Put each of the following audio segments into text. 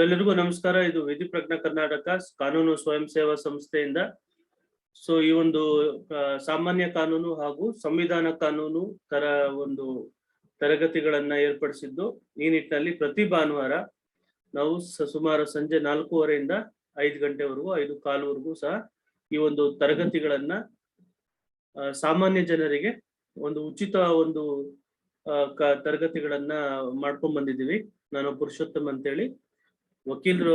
ಎಲ್ಲರಿಗೂ ನಮಸ್ಕಾರ. ಇದು ವಿಧಿ ಪ್ರಜ್ಞಾ ಕರ್ನಾಟಕ ಕಾನೂನು ಸ್ವಯಂ ಸೇವಾ ಸಂಸ್ಥೆಯಿಂದ ಈ ಒಂದು ಸಾಮಾನ್ಯ ಕಾನೂನು ಹಾಗೂ ಸಂವಿಧಾನ ಕಾನೂನು ತರ ಒಂದು ತರಗತಿಗಳನ್ನ ಏರ್ಪಡಿಸಿದ್ದು. ಈ ನಿಟ್ಟಿನಲ್ಲಿ ಪ್ರತಿ ಭಾನುವಾರ ನಾವು ಸುಮಾರು ಸಂಜೆ 4:30 5 ಗಂಟೆವರೆಗೂ 5:15 ಸಹ ಈ ಒಂದು ತರಗತಿಗಳನ್ನ ಸಾಮಾನ್ಯ ಜನರಿಗೆ ಒಂದು ಉಚಿತ ಒಂದು ತರಗತಿಗಳನ್ನ ಮಾಡ್ಕೊಂಡ್ ಬಂದಿದ್ದೀವಿ. ನಾನು ಪುರುಷೋತ್ತಮ್ ಅಂತೇಳಿ ವಕೀಲರ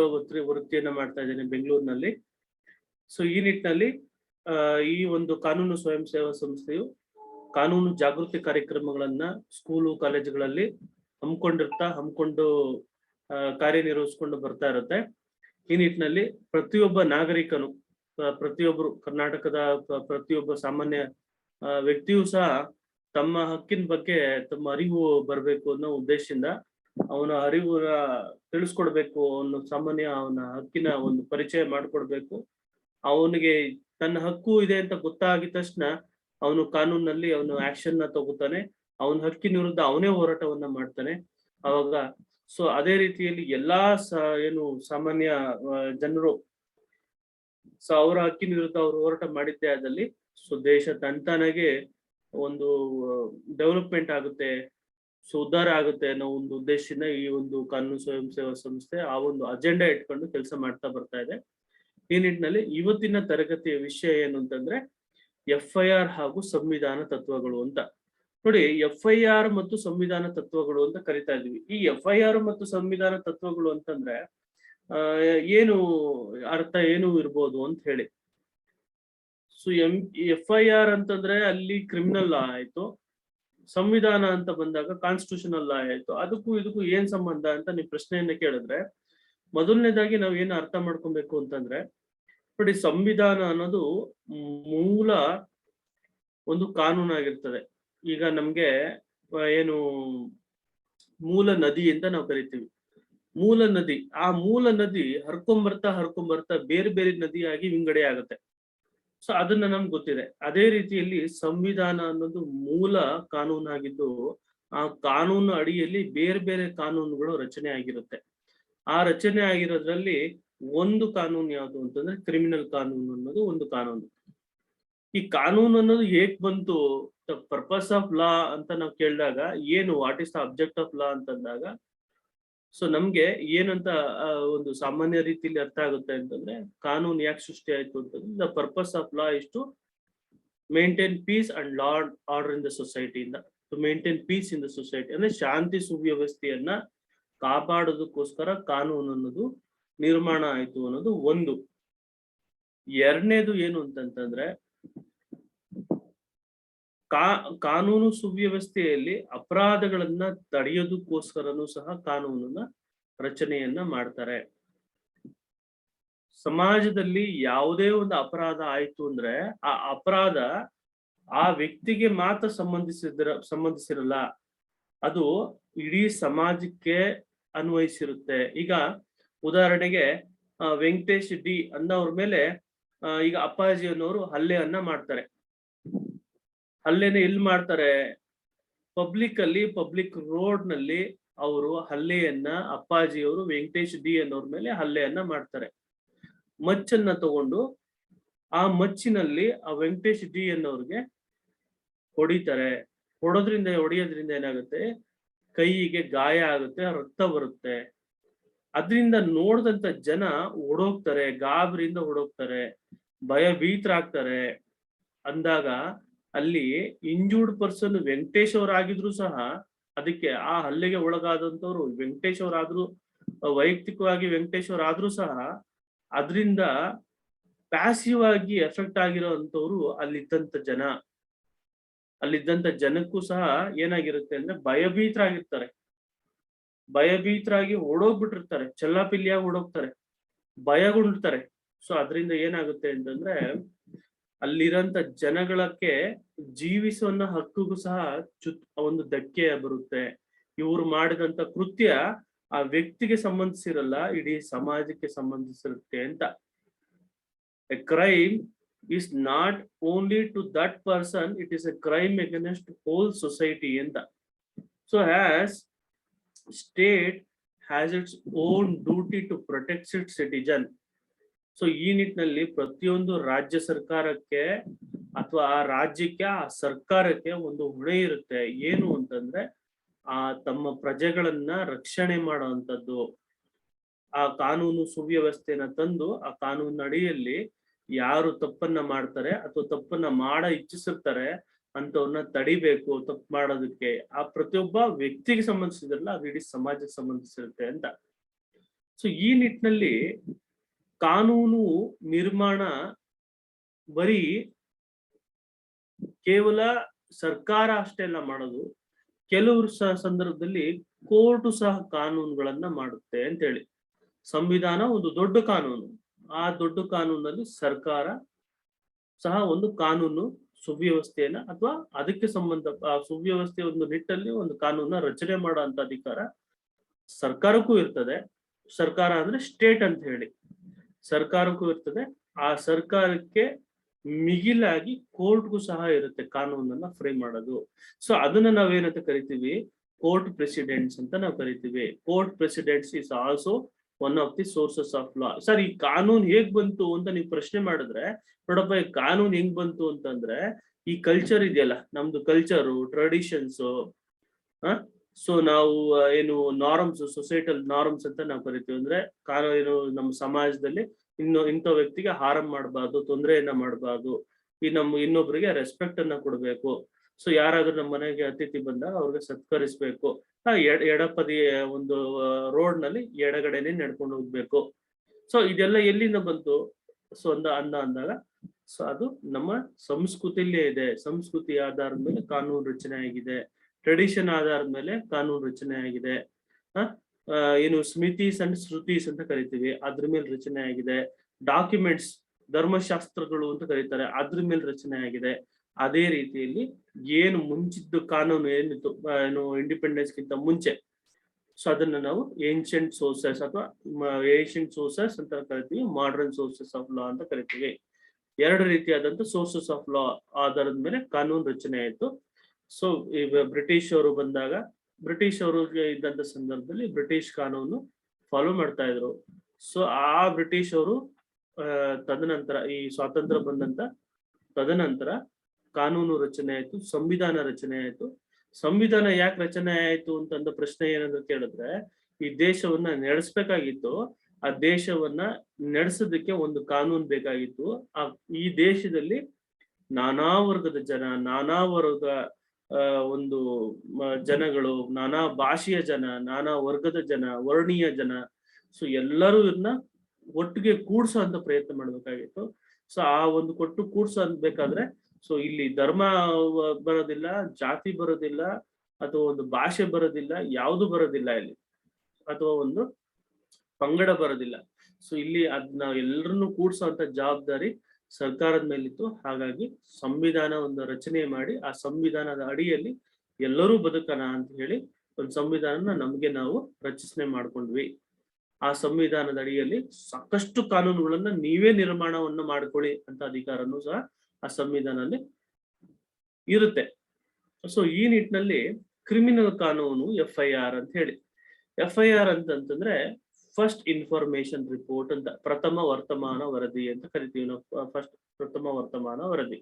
ವೃತ್ತಿಯನ್ನ ಮಾಡ್ತಾ ಇದ್ದೇನೆ ಬೆಂಗಳೂರಿನಲ್ಲಿ. ಈ ನಿಟ್ಟಿನಲ್ಲಿ ಈ ಒಂದು ಕಾನೂನು ಸ್ವಯಂ ಸೇವಾ ಸಂಸ್ಥೆಯು ಕಾನೂನು ಜಾಗೃತಿ ಕಾರ್ಯಕ್ರಮಗಳನ್ನ ಸ್ಕೂಲು ಕಾಲೇಜುಗಳಲ್ಲಿ ಹಮ್ಮಿಕೊಂಡು ಕಾರ್ಯನಿರ್ವಹಿಸ್ಕೊಂಡು ಬರ್ತಾ ಇರುತ್ತೆ. ಈ ನಿಟ್ಟಿನಲ್ಲಿ ಪ್ರತಿಯೊಬ್ಬ ನಾಗರಿಕನು, ಪ್ರತಿಯೊಬ್ಬರು ಕರ್ನಾಟಕದ ಪ್ರತಿಯೊಬ್ಬ ಸಾಮಾನ್ಯ ವ್ಯಕ್ತಿಯು ಸಹ ತಮ್ಮ ಹಕ್ಕಿನ ಬಗ್ಗೆ ತಮ್ಮ ಅರಿವು ಬರಬೇಕು ಅನ್ನೋ ಉದ್ದೇಶದಿಂದ ಅವನ ಅರಿವು ತಿಳಿಸ್ಕೊಡ್ಬೇಕು, ಅವನ ಹಕ್ಕಿನ ಒಂದು ಪರಿಚಯ ಮಾಡಿಕೊಡ್ಬೇಕು. ಅವನಿಗೆ ತನ್ನ ಹಕ್ಕು ಇದೆ ಅಂತ ಗೊತ್ತಾಗಿದ ತಕ್ಷಣ ಅವನು ಕಾನೂನಲ್ಲಿ ಅವನು ಆಕ್ಷನ್ ನ ತಗೋತಾನೆ, ಅವನ ಹಕ್ಕಿನ ವಿರುದ್ಧ ಅವನೇ ಹೋರಾಟವನ್ನ ಮಾಡ್ತಾನೆ. ಅವಾಗ ಅದೇ ರೀತಿಯಲ್ಲಿ ಎಲ್ಲಾ ಏನು ಸಾಮಾನ್ಯ ಜನರು ಅವರ ಹಕ್ಕಿನ ವಿರುದ್ಧ ಅವರು ಹೋರಾಟ ಮಾಡಿದ್ದೇ ಆದಲ್ಲಿ ದೇಶ ತಂತಾನಾಗೆ ಒಂದು ಡೆವಲಪ್ಮೆಂಟ್ ಆಗುತ್ತೆ, ಉದ್ಧಾರ ಆಗುತ್ತೆ ಅನ್ನೋ ಒಂದು ಉದ್ದೇಶದಿಂದ ಈ ಒಂದು ಕಾನೂನು ಸ್ವಯಂ ಸೇವಾ ಸಂಸ್ಥೆ ಆ ಒಂದು ಅಜೆಂಡಾ ಇಟ್ಕೊಂಡು ಕೆಲಸ ಮಾಡ್ತಾ ಬರ್ತಾ ಇದೆ. ಈ ನಿಟ್ಟಿನಲ್ಲಿ ಇವತ್ತಿನ ತರಗತಿಯ ವಿಷಯ ಏನು ಅಂತಂದ್ರೆ FIR ಹಾಗೂ ಸಂವಿಧಾನ ತತ್ವಗಳು ಅಂತ. ನೋಡಿ, FIR ಮತ್ತು ಸಂವಿಧಾನ ತತ್ವಗಳು ಅಂತ ಕರಿತಾ ಇದೀವಿ. ಈ FIR ಮತ್ತು ಸಂವಿಧಾನ ತತ್ವಗಳು ಅಂತಂದ್ರೆ ಏನು ಅರ್ಥ ಏನು ಇರ್ಬೋದು ಅಂತ ಹೇಳಿ. FIR ಅಂತಂದ್ರೆ ಅಲ್ಲಿ ಕ್ರಿಮಿನಲ್ ಲಾ ಆಯ್ತು, ಸಂವಿಧಾನ ಅಂತ ಬಂದಾಗ ಕಾನ್ಸ್ಟಿಟ್ಯೂಷನಲ್ ಲಾ ಆಯ್ತು. ಅದಕ್ಕೂ ಇದಕ್ಕೂ ಏನ್ ಸಂಬಂಧ ಅಂತ ನೀವು ಪ್ರಶ್ನೆಯನ್ನ ಕೇಳಿದ್ರೆ, ಮೊದಲನೇದಾಗಿ ನಾವ್ ಏನು ಅರ್ಥ ಮಾಡ್ಕೊಬೇಕು ಅಂತಂದ್ರೆ, ನೋಡಿ, ಸಂವಿಧಾನ ಅನ್ನೋದು ಮೂಲ ಒಂದು ಕಾನೂನು ಆಗಿರ್ತದೆ. ಈಗ ನಮ್ಗೆ ಏನು ಮೂಲ ನದಿ ಅಂತ ನಾವು ಕರಿತೀವಿ. ಮೂಲ ನದಿ, ಆ ಮೂಲ ನದಿ ಹರ್ಕೊಂಬರ್ತಾ ಬೇರೆ ಬೇರೆ ನದಿಯಾಗಿ ವಿಂಗಡೆ ಆಗುತ್ತೆ. ಅದನ್ನ ನಮ್ಗೆ ಗೊತ್ತಿದೆ. ಅದೇ ರೀತಿಯಲ್ಲಿ ಸಂವಿಧಾನ ಅನ್ನೋದು ಮೂಲ ಕಾನೂನಾಗಿದ್ದು, ಆ ಕಾನೂನು ಅಡಿಯಲ್ಲಿ ಬೇರೆ ಬೇರೆ ಕಾನೂನುಗಳು ರಚನೆ ಆಗಿರುತ್ತೆ. ಆ ರಚನೆ ಆಗಿರೋದ್ರಲ್ಲಿ ಒಂದು ಕಾನೂನು ಯಾವುದು ಅಂತಂದ್ರೆ ಕ್ರಿಮಿನಲ್ ಕಾನೂನು ಅನ್ನೋದು ಒಂದು ಕಾನೂನು. ಈ ಕಾನೂನು ಅನ್ನೋದು ಹೇಗ್ ಬಂತು, ದ ಪರ್ಪಸ್ ಆಫ್ ಲಾ ಅಂತ ನಾವು ಕೇಳಿದಾಗ ಏನು, what is the object of law ಅಂತಂದಾಗ ನಮ್ಗೆ ಏನಂತ ಒಂದು ಸಾಮಾನ್ಯ ರೀತಿಯಲ್ಲಿ ಅರ್ಥ ಆಗುತ್ತೆ ಅಂತಂದ್ರೆ, ಕಾನೂನು ಯಾಕೆ ಸೃಷ್ಟಿ ಆಯ್ತು ಅಂತಂದ್ರೆ the purpose of law is to maintain peace and law order in the society. To maintain peace in the society ಅಂದ್ರೆ ಶಾಂತಿ ಸುವ್ಯವಸ್ಥೆಯನ್ನ ಕಾಪಾಡೋದಕ್ಕೋಸ್ಕರ ಕಾನೂನು ಅನ್ನೋದು ನಿರ್ಮಾಣ ಆಯ್ತು ಅನ್ನೋದು ಒಂದು. ಎರಡನೇದು ಏನು ಅಂತಂತಂದ್ರೆ, ಕಾನೂನು ಸುವ್ಯವಸ್ಥೆಯಲ್ಲಿ ಅಪರಾಧಗಳನ್ನ ತಡೆಯೋದಕ್ಕೋಸ್ಕರನೂ ಸಹ ಕಾನೂನನ್ನ ರಚನೆಯನ್ನ ಮಾಡ್ತಾರೆ. ಸಮಾಜದಲ್ಲಿ ಯಾವುದೇ ಒಂದು ಅಪರಾಧ ಆಯ್ತು ಅಂದ್ರೆ ಆ ಅಪರಾಧ ಆ ವ್ಯಕ್ತಿಗೆ ಮಾತ್ರ ಸಂಬಂಧಿಸಿರಲ್ಲ, ಅದು ಇಡೀ ಸಮಾಜಕ್ಕೆ ಅನ್ವಯಿಸಿರುತ್ತೆ. ಈಗ ಉದಾಹರಣೆಗೆ ವೆಂಕಟೇಶ್ ಡಿ ಅನ್ನೋರ ಮೇಲೆ ಈಗ ಅಪ್ಪಾಜಿ ಅನ್ನೋರು ಹಲ್ಲೆಯನ್ನ ಮಾಡ್ತಾರೆ. ಹಲ್ಲೆನ ಎಲ್ಲಿ ಮಾಡ್ತಾರೆ? ಪಬ್ಲಿಕ್ ರೋಡ್ ನಲ್ಲಿ ಅವರು ಹಲ್ಲೆಯನ್ನ, ಅಪ್ಪಾಜಿಯವರು ವೆಂಕಟೇಶ್ ಡಿ ಅನ್ನೋರ್ ಮೇಲೆ ಹಲ್ಲೆಯನ್ನ ಮಾಡ್ತಾರೆ. ಮಚ್ಚನ್ನ ತಗೊಂಡು ಆ ಮಚ್ಚಿನಲ್ಲಿ ಆ ವೆಂಕಟೇಶ್ ಡಿ ಅನ್ನೋರ್ಗೆ ಹೊಡಿತಾರೆ. ಹೊಡೆಯೋದ್ರಿಂದ ಏನಾಗುತ್ತೆ, ಕೈಗೆ ಗಾಯ ಆಗುತ್ತೆ, ರಕ್ತ ಬರುತ್ತೆ. ಅದರಿಂದ ನೋಡ್ದಂತ ಜನ ಓಡೋಗ್ತಾರೆ, ಗಾಬರಿಯಿಂದ ಓಡೋಗ್ತಾರೆ, ಭಯಭೀತರಾಗ್ತಾರೆ. ಅಂದಾಗ ಅಲ್ಲಿ ಇಂಜೂರ್ಡ್ ಪರ್ಸನ್ ವೆಂಕಟೇಶ್ ಅವರಾಗಿದ್ರು ಸಹ ಅದಕ್ಕೆ ಆ ಹಲ್ಲೆಗೆ ಒಳಗಾದಂತವ್ರು ವೆಂಕಟೇಶ್ ಅವರಾದ್ರೂ, ವೈಯಕ್ತಿಕವಾಗಿ ವೆಂಕಟೇಶ್ ಅವರಾದ್ರೂ ಸಹ ಅದರಿಂದ ಪ್ಯಾಸಿವ್ ಆಗಿ ಎಫೆಕ್ಟ್ ಆಗಿರೋಂಥವ್ರು ಅಲ್ಲಿದ್ದಂತ ಜನಕ್ಕೂ ಸಹ ಏನಾಗಿರುತ್ತೆ ಅಂದ್ರೆ ಭಯಭೀತರಾಗಿ ಓಡೋಗ್ಬಿಟ್ಟಿರ್ತಾರೆ, ಚೆಲ್ಲಾಪಿಲ್ಲಿಯಾಗಿ ಓಡೋಗ್ತಾರೆ, ಭಯಗೊಂಡಿರ್ತಾರೆ. ಅದರಿಂದ ಏನಾಗುತ್ತೆ ಅಂತಂದ್ರೆ ಅಲ್ಲಿರಂತ ಜನಗಳಕ್ಕೆ ಜೀವಿಸುವ ಹಕ್ಕಿಗೂ ಸಹ ಒಂದು ಧಕ್ಕೆ ಬರುತ್ತೆ. ಇವರು ಮಾಡಿದಂತ ಕೃತ್ಯ ಆ ವ್ಯಕ್ತಿಗೆ ಸಂಬಂಧಿಸಿರಲ್ಲ, ಇಡೀ ಸಮಾಜಕ್ಕೆ ಸಂಬಂಧಿಸಿರುತ್ತೆ ಅಂತ. A crime is not only to that person, it is a crime against whole society ಅಂತ. As state has its own duty to protect its citizen. So ಈ ನಿಟ್ಟಿನಲ್ಲಿ ಪ್ರತಿಯೊಂದು ರಾಜ್ಯ ಸರ್ಕಾರಕ್ಕೆ ಅಥವಾ ಆ ರಾಜ್ಯಕ್ಕೆ, ಆ ಸರ್ಕಾರಕ್ಕೆ ಒಂದು ಹೊಣೆ ಇರುತ್ತೆ. ಏನು ಅಂತಂದ್ರೆ ಆ ತಮ್ಮ ಪ್ರಜೆಗಳನ್ನ ರಕ್ಷಣೆ ಮಾಡುವಂತದ್ದು. ಆ ಕಾನೂನು ಸುವ್ಯವಸ್ಥೆನ ತಂದು ಆ ಕಾನೂನಿನ ಅಡಿಯಲ್ಲಿ ಯಾರು ತಪ್ಪನ್ನ ಮಾಡ್ತಾರೆ ಅಥವಾ ತಪ್ಪನ್ನ ಇಚ್ಛಿಸಿರ್ತಾರೆ ಅಂತವ್ರನ್ನ ತಡಿಬೇಕು. ತಪ್ಪು ಮಾಡೋದಕ್ಕೆ ಆ ಪ್ರತಿಯೊಬ್ಬ ವ್ಯಕ್ತಿಗೆ ಸಂಬಂಧಿಸಿದ್ರಲ್ಲ, ಅದು ಇಡೀ ಸಮಾಜಕ್ಕೆ ಸಂಬಂಧಿಸಿರುತ್ತೆ ಅಂತ. ಸೊ ಈ ನಿಟ್ಟಿನಲ್ಲಿ ಕಾನೂನು ನಿರ್ಮಾಣ ಬರೀ ಕೇವಲ ಸರ್ಕಾರ ಅಷ್ಟೇ ಅಲ್ಲ ಮಾಡೋದು, ಕೆಲವರು ಸಂದರ್ಭದಲ್ಲಿ ಕೋರ್ಟು ಸಹ ಕಾನೂನುಗಳನ್ನ ಮಾಡುತ್ತೆ ಅಂತ ಹೇಳಿ. ಸಂವಿಧಾನ ಒಂದು ದೊಡ್ಡ ಕಾನೂನು. ಆ ದೊಡ್ಡ ಕಾನೂನಲ್ಲಿ ಸರ್ಕಾರ ಸಹ ಒಂದು ಕಾನೂನು ಸುವ್ಯವಸ್ಥೆಯನ್ನ ಅಥವಾ ಅದಕ್ಕೆ ಆ ಸುವ್ಯವಸ್ಥೆ ಒಂದು ನಿಟ್ಟಲ್ಲಿ ಒಂದು ಕಾನೂನ ರಚನೆ ಮಾಡೋ ಅಂತ ಅಧಿಕಾರ ಸರ್ಕಾರಕ್ಕೂ ಇರ್ತದೆ. ಸರ್ಕಾರ ಅಂದ್ರೆ ಸ್ಟೇಟ್ ಅಂತ ಹೇಳಿ, ಸರ್ಕಾರಕ್ಕೂ ಇರ್ತದೆ. ಆ ಸರ್ಕಾರಕ್ಕೆ ಮಿಗಿಲಾಗಿ ಕೋರ್ಟ್ಗೂ ಸಹ ಇರುತ್ತೆ ಕಾನೂನನ್ನ ಫ್ರೇಮ್ ಮಾಡೋದು. ಸೊ ಅದನ್ನ ನಾವೇನಂತ ಕರಿತೀವಿ, ಕೋರ್ಟ್ ಪ್ರೆಸಿಡೆಂಟ್ಸ್ ಅಂತ ನಾವು ಕರಿತೀವಿ. Court presidents is also one of the sources of law. Sir ಈ ಕಾನೂನ್ ಹೇಗ್ ಬಂತು ಅಂತ ನೀವು ಪ್ರಶ್ನೆ ಮಾಡಿದ್ರೆ, ನೋಡಪ್ಪ ಈ ಕಾನೂನ್ ಹೆಂಗ್ ಬಂತು ಅಂತಂದ್ರೆ, ಈ ಕಲ್ಚರ್ ಇದೆಯಲ್ಲ ನಮ್ದು, ಕಲ್ಚರು ಟ್ರೆಡಿಷನ್ಸ್, ಸೊ ನಾವು ಏನು ನಾರ್ಮ್ಸ್, ಸೊಸೈಟಲ್ ನಾರ್ಮ್ಸ್ ಅಂತ ನಾವು ಕರಿತೀವಿ. ಅಂದ್ರೆ ಕಾನೂನು ನಮ್ಮ ಸಮಾಜದಲ್ಲಿ ಇಂಥ ವ್ಯಕ್ತಿಗೆ ಹಾರಂ ಮಾಡಬಾರ್ದು, ತೊಂದರೆಯನ್ನ ಮಾಡಬಾರ್ದು, ಇನ್ನೊಬ್ರಿಗೆ ರೆಸ್ಪೆಕ್ಟ್ ಅನ್ನ ಕೊಡ್ಬೇಕು. ಸೊ ಯಾರಾದ್ರೂ ನಮ್ಮ ಮನೆಗೆ ಅತಿಥಿ ಬಂದಾಗ ಅವ್ರಿಗೆ ಸತ್ಕರಿಸ್ಬೇಕು. ಎಡಪದಿ ಒಂದು ರೋಡ್ ನಲ್ಲಿ ಎಡಗಡೆನೆ ನಡ್ಕೊಂಡು ಹೋಗ್ಬೇಕು. ಸೊ ಇದೆಲ್ಲ ಎಲ್ಲಿಂದ ಬಂತು? ಸೊ ಅಂದಾಗ ಸೊ ಅದು ನಮ್ಮ ಸಂಸ್ಕೃತಿಯಲ್ಲೇ ಇದೆ. ಸಂಸ್ಕೃತಿ ಆಧಾರದ ಮೇಲೆ ಕಾನೂನು ರಚನೆ ಆಗಿದೆ, ಟ್ರೆಡಿಷನ್ ಆಧಾರದ ಮೇಲೆ ಕಾನೂನು ರಚನೆ ಆಗಿದೆ. ಏನು ಸ್ಮಿತೀಸ್ ಅಂಡ್ ಶ್ರುತೀಸ್ ಅಂತ ಕರಿತೀವಿ, ಅದ್ರ ಮೇಲೆ ರಚನೆ ಆಗಿದೆ. ಡಾಕ್ಯುಮೆಂಟ್ಸ್, ಧರ್ಮಶಾಸ್ತ್ರಗಳು ಅಂತ ಕರೀತಾರೆ, ಅದ್ರ ಮೇಲೆ ರಚನೆ ಆಗಿದೆ. ಅದೇ ರೀತಿಯಲ್ಲಿ ಏನು ಮುಂಚಿದ್ದು ಕಾನೂನು ಏನಿತ್ತು, ಏನು ಇಂಡಿಪೆಂಡೆನ್ಸ್ ಗಿಂತ ಮುಂಚೆ, ಸೊ ಅದನ್ನ ನಾವು ಏನ್ಷಿಯಂಟ್ ಸೋರ್ಸಸ್ ಅಥವಾ ಏನ್ಷಿಯಂಟ್ ಸೋರ್ಸಸ್ ಅಂತ ಕರಿತೀವಿ, ಮಾಡರ್ನ್ ಸೋರ್ಸಸ್ ಆಫ್ ಲಾ ಅಂತ ಕರಿತೀವಿ. ಎರಡು ರೀತಿಯಾದಂತ ಸೋರ್ಸಸ್ ಆಫ್ ಲಾ ಆಧಾರದ ಮೇಲೆ ಕಾನೂನು ರಚನೆ ಆಯ್ತು. ಸೊ ಈಗ ಬ್ರಿಟಿಷ್ ಅವರು ಬಂದಾಗ, ಬ್ರಿಟಿಷ್ ಅವರು ಇದ್ದಂತ ಸಂದರ್ಭದಲ್ಲಿ ಬ್ರಿಟಿಷ್ ಕಾನೂನು ಫಾಲೋ ಮಾಡ್ತಾ ಇದ್ರು. ಸೊ ಆ ಬ್ರಿಟಿಷ್ ಅವರು ತದನಂತರ ಈ ಸ್ವಾತಂತ್ರ್ಯ ಬಂದಂತ ತದನಂತರ ಕಾನೂನು ರಚನೆ ಆಯ್ತು, ಸಂವಿಧಾನ ರಚನೆ ಆಯ್ತು. ಸಂವಿಧಾನ ಯಾಕೆ ರಚನೆ ಆಯ್ತು ಅಂತಂದ ಪ್ರಶ್ನೆ ಏನಂತ ಕೇಳಿದ್ರೆ, ಈ ದೇಶವನ್ನ ನಡೆಸ್ಬೇಕಾಗಿತ್ತು. ಆ ದೇಶವನ್ನ ನಡೆಸೋದಕ್ಕೆ ಒಂದು ಕಾನೂನು ಬೇಕಾಗಿತ್ತು. ಈ ದೇಶದಲ್ಲಿ ನಾನಾ ವರ್ಗದ ಜನ, ನಾನಾ ವರ್ಗ ಒಂದು ಜನಗಳು, ನಾನಾ ಭಾಷೆಯ ಜನ, ನಾನಾ ವರ್ಗದ ಜನ, ವರ್ಣೀಯ ಜನ, ಸೊ ಎಲ್ಲರೂ ಇದನ್ನ ಒಟ್ಟಿಗೆ ಕೂಡ್ಸೋ ಅಂತ ಪ್ರಯತ್ನ ಮಾಡ್ಬೇಕಾಗಿತ್ತು. ಸೊ ಆ ಒಂದು ಕೂಡ್ಸೋ ಅನ್ಬೇಕಾದ್ರೆ, ಸೊ ಇಲ್ಲಿ ಧರ್ಮ ಬರೋದಿಲ್ಲ, ಜಾತಿ ಬರೋದಿಲ್ಲ, ಅಥವಾ ಒಂದು ಭಾಷೆ ಬರೋದಿಲ್ಲ, ಯಾವುದು ಬರೋದಿಲ್ಲ ಇಲ್ಲಿ, ಅಥವಾ ಒಂದು ಪಂಗಡ ಬರೋದಿಲ್ಲ. ಸೊ ಇಲ್ಲಿ ಅದನ್ನ ಎಲ್ಲರನ್ನು ಕೂಡ್ಸೋ ಅಂತ ಜವಾಬ್ದಾರಿ ಸರ್ಕಾರದ ಮೇಲಿತ್ತು. ಹಾಗಾಗಿ ಸಂವಿಧಾನ ಒಂದು ರಚನೆ ಮಾಡಿ, ಆ ಸಂವಿಧಾನದ ಅಡಿಯಲ್ಲಿ ಎಲ್ಲರೂ ಬದುಕನ ಅಂತ ಹೇಳಿ ಒಂದು ಸಂವಿಧಾನ ನಮ್ಗೆ ನಾವು ರಚನೆ ಮಾಡ್ಕೊಂಡ್ವಿ. ಆ ಸಂವಿಧಾನದ ಅಡಿಯಲ್ಲಿ ಸಾಕಷ್ಟು ಕಾನೂನುಗಳನ್ನ ನೀವೇ ನಿರ್ಮಾಣವನ್ನು ಮಾಡ್ಕೊಳ್ಳಿ ಅಂತ ಅಧಿಕಾರನೂ ಸಹ ಆ ಸಂವಿಧಾನದಲ್ಲಿ ಇರುತ್ತೆ. ಸೊ ಈ ನಿಟ್ಟಿನಲ್ಲಿ ಕ್ರಿಮಿನಲ್ ಕಾನೂನು FIR ಅಂತ ಹೇಳಿ, FIR ಅಂತಂದ್ರೆ ಫಸ್ಟ್ ಇನ್ಫಾರ್ಮೇಶನ್ ರಿಪೋರ್ಟ್ ಅಂತ, ಪ್ರಥಮ ವರ್ತಮಾನ ವರದಿ ಅಂತ ಕರಿತೀವಿ ನಾವು. ಫಸ್ಟ್ ಪ್ರಥಮ ವರ್ತಮಾನ ವರದಿ.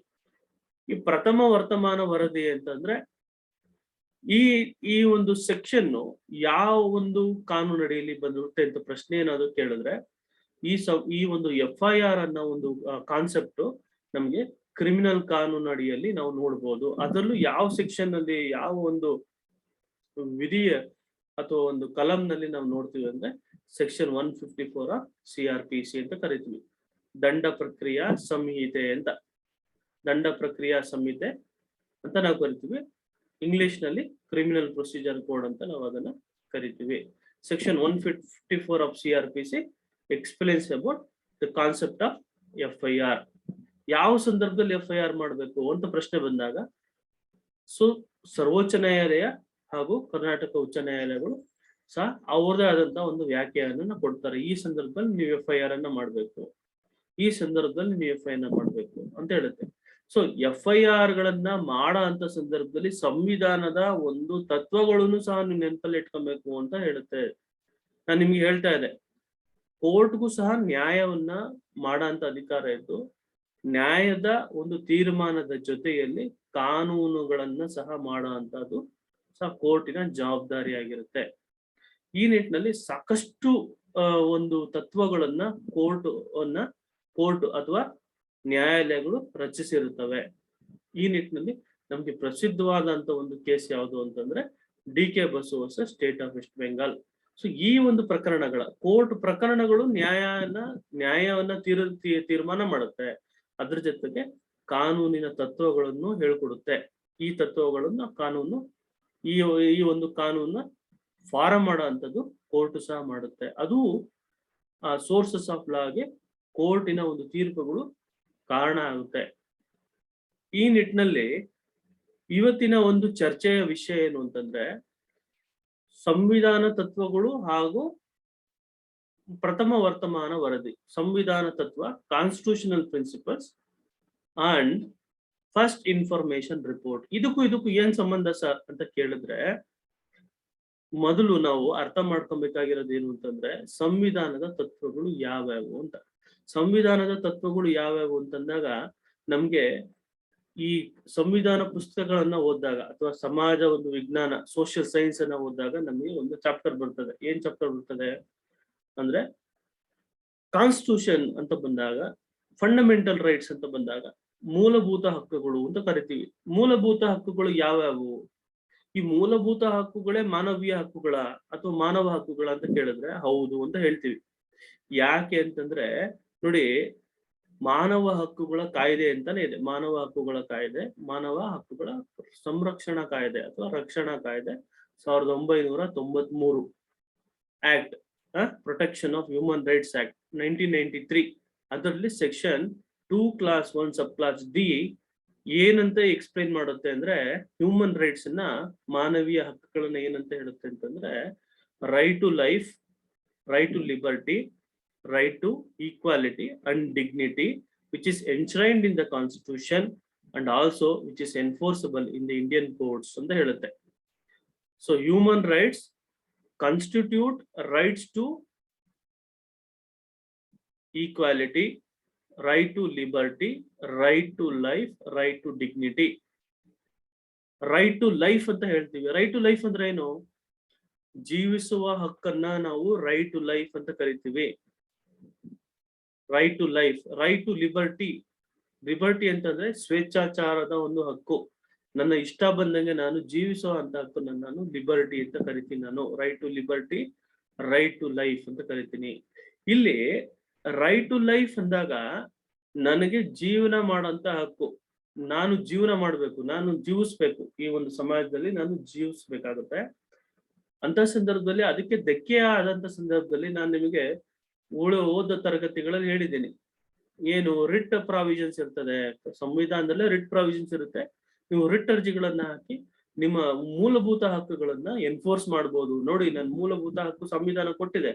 ಈ ಪ್ರಥಮ ವರ್ತಮಾನ ವರದಿ ಅಂತಂದ್ರೆ ಈ ಒಂದು ಸೆಕ್ಷನ್ ಯಾವ ಒಂದು ಕಾನೂನು ಅಡಿಯಲ್ಲಿ ಬಂದಿರುತ್ತೆ ಅಂತ ಪ್ರಶ್ನೆ ಏನಾದ್ರು ಕೇಳಿದ್ರೆ, ಈ ಒಂದು FIR ಅನ್ನೋ ಒಂದು ಕಾನ್ಸೆಪ್ಟ್ ನಮ್ಗೆ ಕ್ರಿಮಿನಲ್ ಕಾನೂನು ಅಡಿಯಲ್ಲಿ ನಾವು ನೋಡ್ಬೋದು. ಅದರಲ್ಲೂ ಯಾವ ಸೆಕ್ಷನ್ ಅಲ್ಲಿ, ಯಾವ ಒಂದು ವಿಧಿಯ ಅಥವಾ ಒಂದು ಕಲಂನಲ್ಲಿ ನಾವು ನೋಡ್ತೀವಿ ಅಂದ್ರೆ ಸೆಕ್ಷನ್ 154 ಆಫ್ CRPC ಅಂತ ಕರಿತೀವಿ. ದಂಡ ಪ್ರಕ್ರಿಯಾ ಸಂಹಿತೆ ಅಂತ, ದಂಡ ಪ್ರಕ್ರಿಯಾ ಸಂಹಿತೆ ಅಂತ ನಾವು ಕರಿತೀವಿ. ಇಂಗ್ಲಿಷ್ ನಲ್ಲಿ ಕ್ರಿಮಿನಲ್ ಪ್ರೊಸೀಜರ್ ಕೋಡ್ ಅಂತ ನಾವು ಅದನ್ನ ಕರಿತೀವಿ. Section 154 of CRPC explains about the concept of FIR. ಯಾವ ಸಂದರ್ಭದಲ್ಲಿ FIR ಮಾಡಬೇಕು ಅಂತ ಪ್ರಶ್ನೆ ಬಂದಾಗ, ಸೊ ಸರ್ವೋಚ್ಚ ನ್ಯಾಯಾಲಯ ಹಾಗೂ ಕರ್ನಾಟಕ ಉಚ್ಚ ನ್ಯಾಯಾಲಯಗಳು ಸಹ ಅವ್ರದೇ ಆದಂತ ಒಂದು ವ್ಯಾಖ್ಯಾನ ಕೊಡ್ತಾರೆ. ಈ ಸಂದರ್ಭದಲ್ಲಿ ನೀವು FIR ಅನ್ನ ಮಾಡ್ಬೇಕು, ಈ ಸಂದರ್ಭದಲ್ಲಿ ನೀವು FIR ಮಾಡ್ಬೇಕು ಅಂತ ಹೇಳುತ್ತೆ. ಸೊ FIR ಗಳನ್ನ ಮಾಡೋ ಅಂತ ಸಂದರ್ಭದಲ್ಲಿ ಸಂವಿಧಾನದ ಒಂದು ತತ್ವಗಳನ್ನು ಸಹ ನೀವು ನೆನಪಲ್ಲಿ ಇಟ್ಕೊಬೇಕು ಅಂತ ಹೇಳುತ್ತೆ. ನಾನು ನಿಮ್ಗೆ ಹೇಳ್ತಾ ಇದ್ದೆ, ಕೋರ್ಟ್ಗೂ ಸಹ ನ್ಯಾಯವನ್ನ ಮಾಡಂತ ಅಧಿಕಾರ ಇದ್ದು, ನ್ಯಾಯದ ಒಂದು ತೀರ್ಮಾನದ ಜೊತೆಯಲ್ಲಿ ಕಾನೂನುಗಳನ್ನ ಸಹ ಮಾಡುವಂತದ್ದು ಸಹ ಕೋರ್ಟಿನ ಜವಾಬ್ದಾರಿಯಾಗಿರುತ್ತೆ. ಈ ನಿಟ್ಟಿನಲ್ಲಿ ಸಾಕಷ್ಟು ಒಂದು ತತ್ವಗಳನ್ನ ಕೋರ್ಟ್ ಅಥವಾ ನ್ಯಾಯಾಲಯಗಳು ರಚಿಸಿರುತ್ತವೆ. ಈ ನಿಟ್ಟಿನಲ್ಲಿ ನಮ್ಗೆ ಪ್ರಸಿದ್ಧವಾದಂತ ಒಂದು ಕೇಸ್ ಯಾವುದು ಅಂತಂದ್ರೆ DK Basu versus state of West Bengal. So ಈ ಒಂದು ಪ್ರಕರಣಗಳ ಕೋರ್ಟ್ ಪ್ರಕರಣಗಳು ನ್ಯಾಯವನ್ನ ತೀರ್ಮಾನ ಮಾಡುತ್ತೆ. ಅದ್ರ ಜೊತೆಗೆ ಕಾನೂನಿನ ತತ್ವಗಳನ್ನು ಹೇಳ್ಕೊಡುತ್ತೆ. ಈ ತತ್ವಗಳನ್ನ ಕಾನೂನು ಈ ಒಂದು ಕಾನೂನ ಫಾರಂ ಮಾಡೋ ಅಂತದ್ದು ಕೋರ್ಟ್ ಸಹ ಮಾಡುತ್ತೆ. ಅದು ಸೋರ್ಸಸ್ ಆಫ್ ಲಾಗೆ ಕೋರ್ಟಿನ ಒಂದು ತೀರ್ಪುಗಳು ಕಾರಣ ಆಗುತ್ತೆ. ಈ ನಿಟ್ಟಿನಲ್ಲಿ ಇವತ್ತಿನ ಒಂದು ಚರ್ಚೆಯ ವಿಷಯ ಏನು ಅಂತಂದ್ರೆ ಸಂವಿಧಾನ ತತ್ವಗಳು ಹಾಗೂ ಪ್ರಥಮ ವರ್ತಮಾನ ವರದಿ. ಸಂವಿಧಾನ ತತ್ವ, constitutional principles and first information report. ಇದಕ್ಕೂ ಏನ್ ಸಂಬಂಧ ಸರ್ ಅಂತ ಕೇಳಿದ್ರೆ, ಮೊದಲು ನಾವು ಅರ್ಥ ಮಾಡ್ಕೊಬೇಕಾಗಿರೋದು ಏನು ಅಂತಂದ್ರೆ ಸಂವಿಧಾನದ ತತ್ವಗಳು ಯಾವ್ಯಾವು ಅಂತ. ಸಂವಿಧಾನದ ತತ್ವಗಳು ಯಾವ್ಯಾವು ಅಂತಂದಾಗ ನಮ್ಗೆ ಈ ಸಂವಿಧಾನ ಪುಸ್ತಕಗಳನ್ನ ಓದಿದಾಗ ಅಥವಾ ಸಮಾಜ ಒಂದು ವಿಜ್ಞಾನ ಸೋಷಿಯಲ್ ಸೈನ್ಸ್ ಅನ್ನ ಓದಿದಾಗ ನಮಗೆ ಒಂದು ಚಾಪ್ಟರ್ ಬರ್ತದೆ. ಏನ್ ಚಾಪ್ಟರ್ ಬರ್ತದೆ ಅಂದ್ರೆ ಕಾನ್ಸ್ಟಿಟ್ಯೂಷನ್ ಅಂತ ಬಂದಾಗ, ಫಂಡಮೆಂಟಲ್ ರೈಟ್ಸ್ ಅಂತ ಬಂದಾಗ ಮೂಲಭೂತ ಹಕ್ಕುಗಳು ಅಂತ ಕರಿತೀವಿ. ಮೂಲಭೂತ ಹಕ್ಕುಗಳು ಯಾವ್ಯಾವು? ಈ ಮೂಲಭೂತ ಹಕ್ಕುಗಳೇ ಮಾನವೀಯ ಹಕ್ಕುಗಳ ಅಥವಾ ಮಾನವ ಹಕ್ಕುಗಳ ಅಂತ ಕೇಳಿದ್ರೆ ಹೌದು ಅಂತ ಹೇಳ್ತೀವಿ. ಯಾಕೆ ಅಂತಂದ್ರೆ ನೋಡಿ, ಮಾನವ ಹಕ್ಕುಗಳ ಕಾಯ್ದೆ ಅಂತಾನೆ ಇದೆ. ಮಾನವ ಹಕ್ಕುಗಳ ಕಾಯ್ದೆ, ಮಾನವ ಹಕ್ಕುಗಳ ಸಂರಕ್ಷಣಾ ಕಾಯ್ದೆ ಅಥವಾ ರಕ್ಷಣಾ ಕಾಯ್ದೆ 1993 act, protection of human rights act 1993. ಅದರಲ್ಲಿ ಸೆಕ್ಷನ್ 2 ಕ್ಲಾಸ್ 1 ಸಬ್ ಕ್ಲಾಸ್ ಡಿ ಏನಂತ ಎಕ್ಸ್ಪ್ಲೈನ್ ಮಾಡುತ್ತೆ ಅಂದ್ರೆ ಹ್ಯೂಮನ್ ರೈಟ್ಸ್ ನ, ಮಾನವೀಯ ಹಕ್ಕುಗಳನ್ನ ಏನಂತ ಹೇಳುತ್ತೆ ಅಂತಂದ್ರೆ right to life, right to liberty, right to equality and dignity, which is enshrined in the constitution and also which is enforceable in the Indian courts ಅಂತ ಹೇಳುತ್ತೆ. So human rights constitute rights to equality, right to liberty, right to life, right to dignity. right to life ಅಂತ ಹೇಳ್ತೀವಿ. right to life ಅಂದ್ರೆ ಏನು? ಜೀವಿಸುವ ಹಕ್ಕನ್ನ ನಾವು right to life ಅಂತ ಕರಿತೀವಿ. Right to life, right to liberty. Liberty ಅಂತಂದ್ರೆ ಸ್ವೇಚ್ಛಾಚಾರದ ಒಂದು ಹಕ್ಕು. ನನ್ನ ಇಷ್ಟ ಬಂದಂಗೆ ನಾನು ಜೀವಿಸೋ ಅಂತ ಹಕ್ಕನ್ನ ನಾನು ಲಿಬರ್ಟಿ ಅಂತ ಕರಿತೀನಿ. ನಾನು right to liberty, right to life ಅಂತ ಕರಿತೀನಿ. ಇಲ್ಲಿ ರೈಟ್ ಟು ಲೈಫ್ ಅಂದಾಗ ನನಗೆ ಜೀವನ ಮಾಡೋಂತ ಹಕ್ಕು. ನಾನು ಜೀವನ ಮಾಡ್ಬೇಕು, ನಾನು ಜೀವಿಸ್ಬೇಕು. ಈ ಒಂದು ಸಮಾಜದಲ್ಲಿ ನಾನು ಜೀವಿಸ್ಬೇಕಾಗುತ್ತೆ. ಅಂತ ಸಂದರ್ಭದಲ್ಲಿ ಅದಕ್ಕೆ ಧಕ್ಕೆ ಆದಂತ ಸಂದರ್ಭದಲ್ಲಿ ನಾನು ನಿಮಗೆ ಓದ ತರಗತಿಗಳಲ್ಲಿ ಹೇಳಿದ್ದೀನಿ. ಏನು ರಿಟ್ ಪ್ರಾವಿಷನ್ಸ್ ಇರ್ತದೆ ಸಂವಿಧಾನದಲ್ಲೇ, ರಿಟ್ ಪ್ರಾವಿಷನ್ಸ್ ಇರುತ್ತೆ. ನೀವು ರಿಟ್ ಅರ್ಜಿಗಳನ್ನ ಹಾಕಿ ನಿಮ್ಮ ಮೂಲಭೂತ ಹಕ್ಕುಗಳನ್ನ ಎನ್ಫೋರ್ಸ್ ಮಾಡ್ಬೋದು. ನೋಡಿ, ನನ್ನ ಮೂಲಭೂತ ಹಕ್ಕು ಸಂವಿಧಾನ ಕೊಟ್ಟಿದೆ,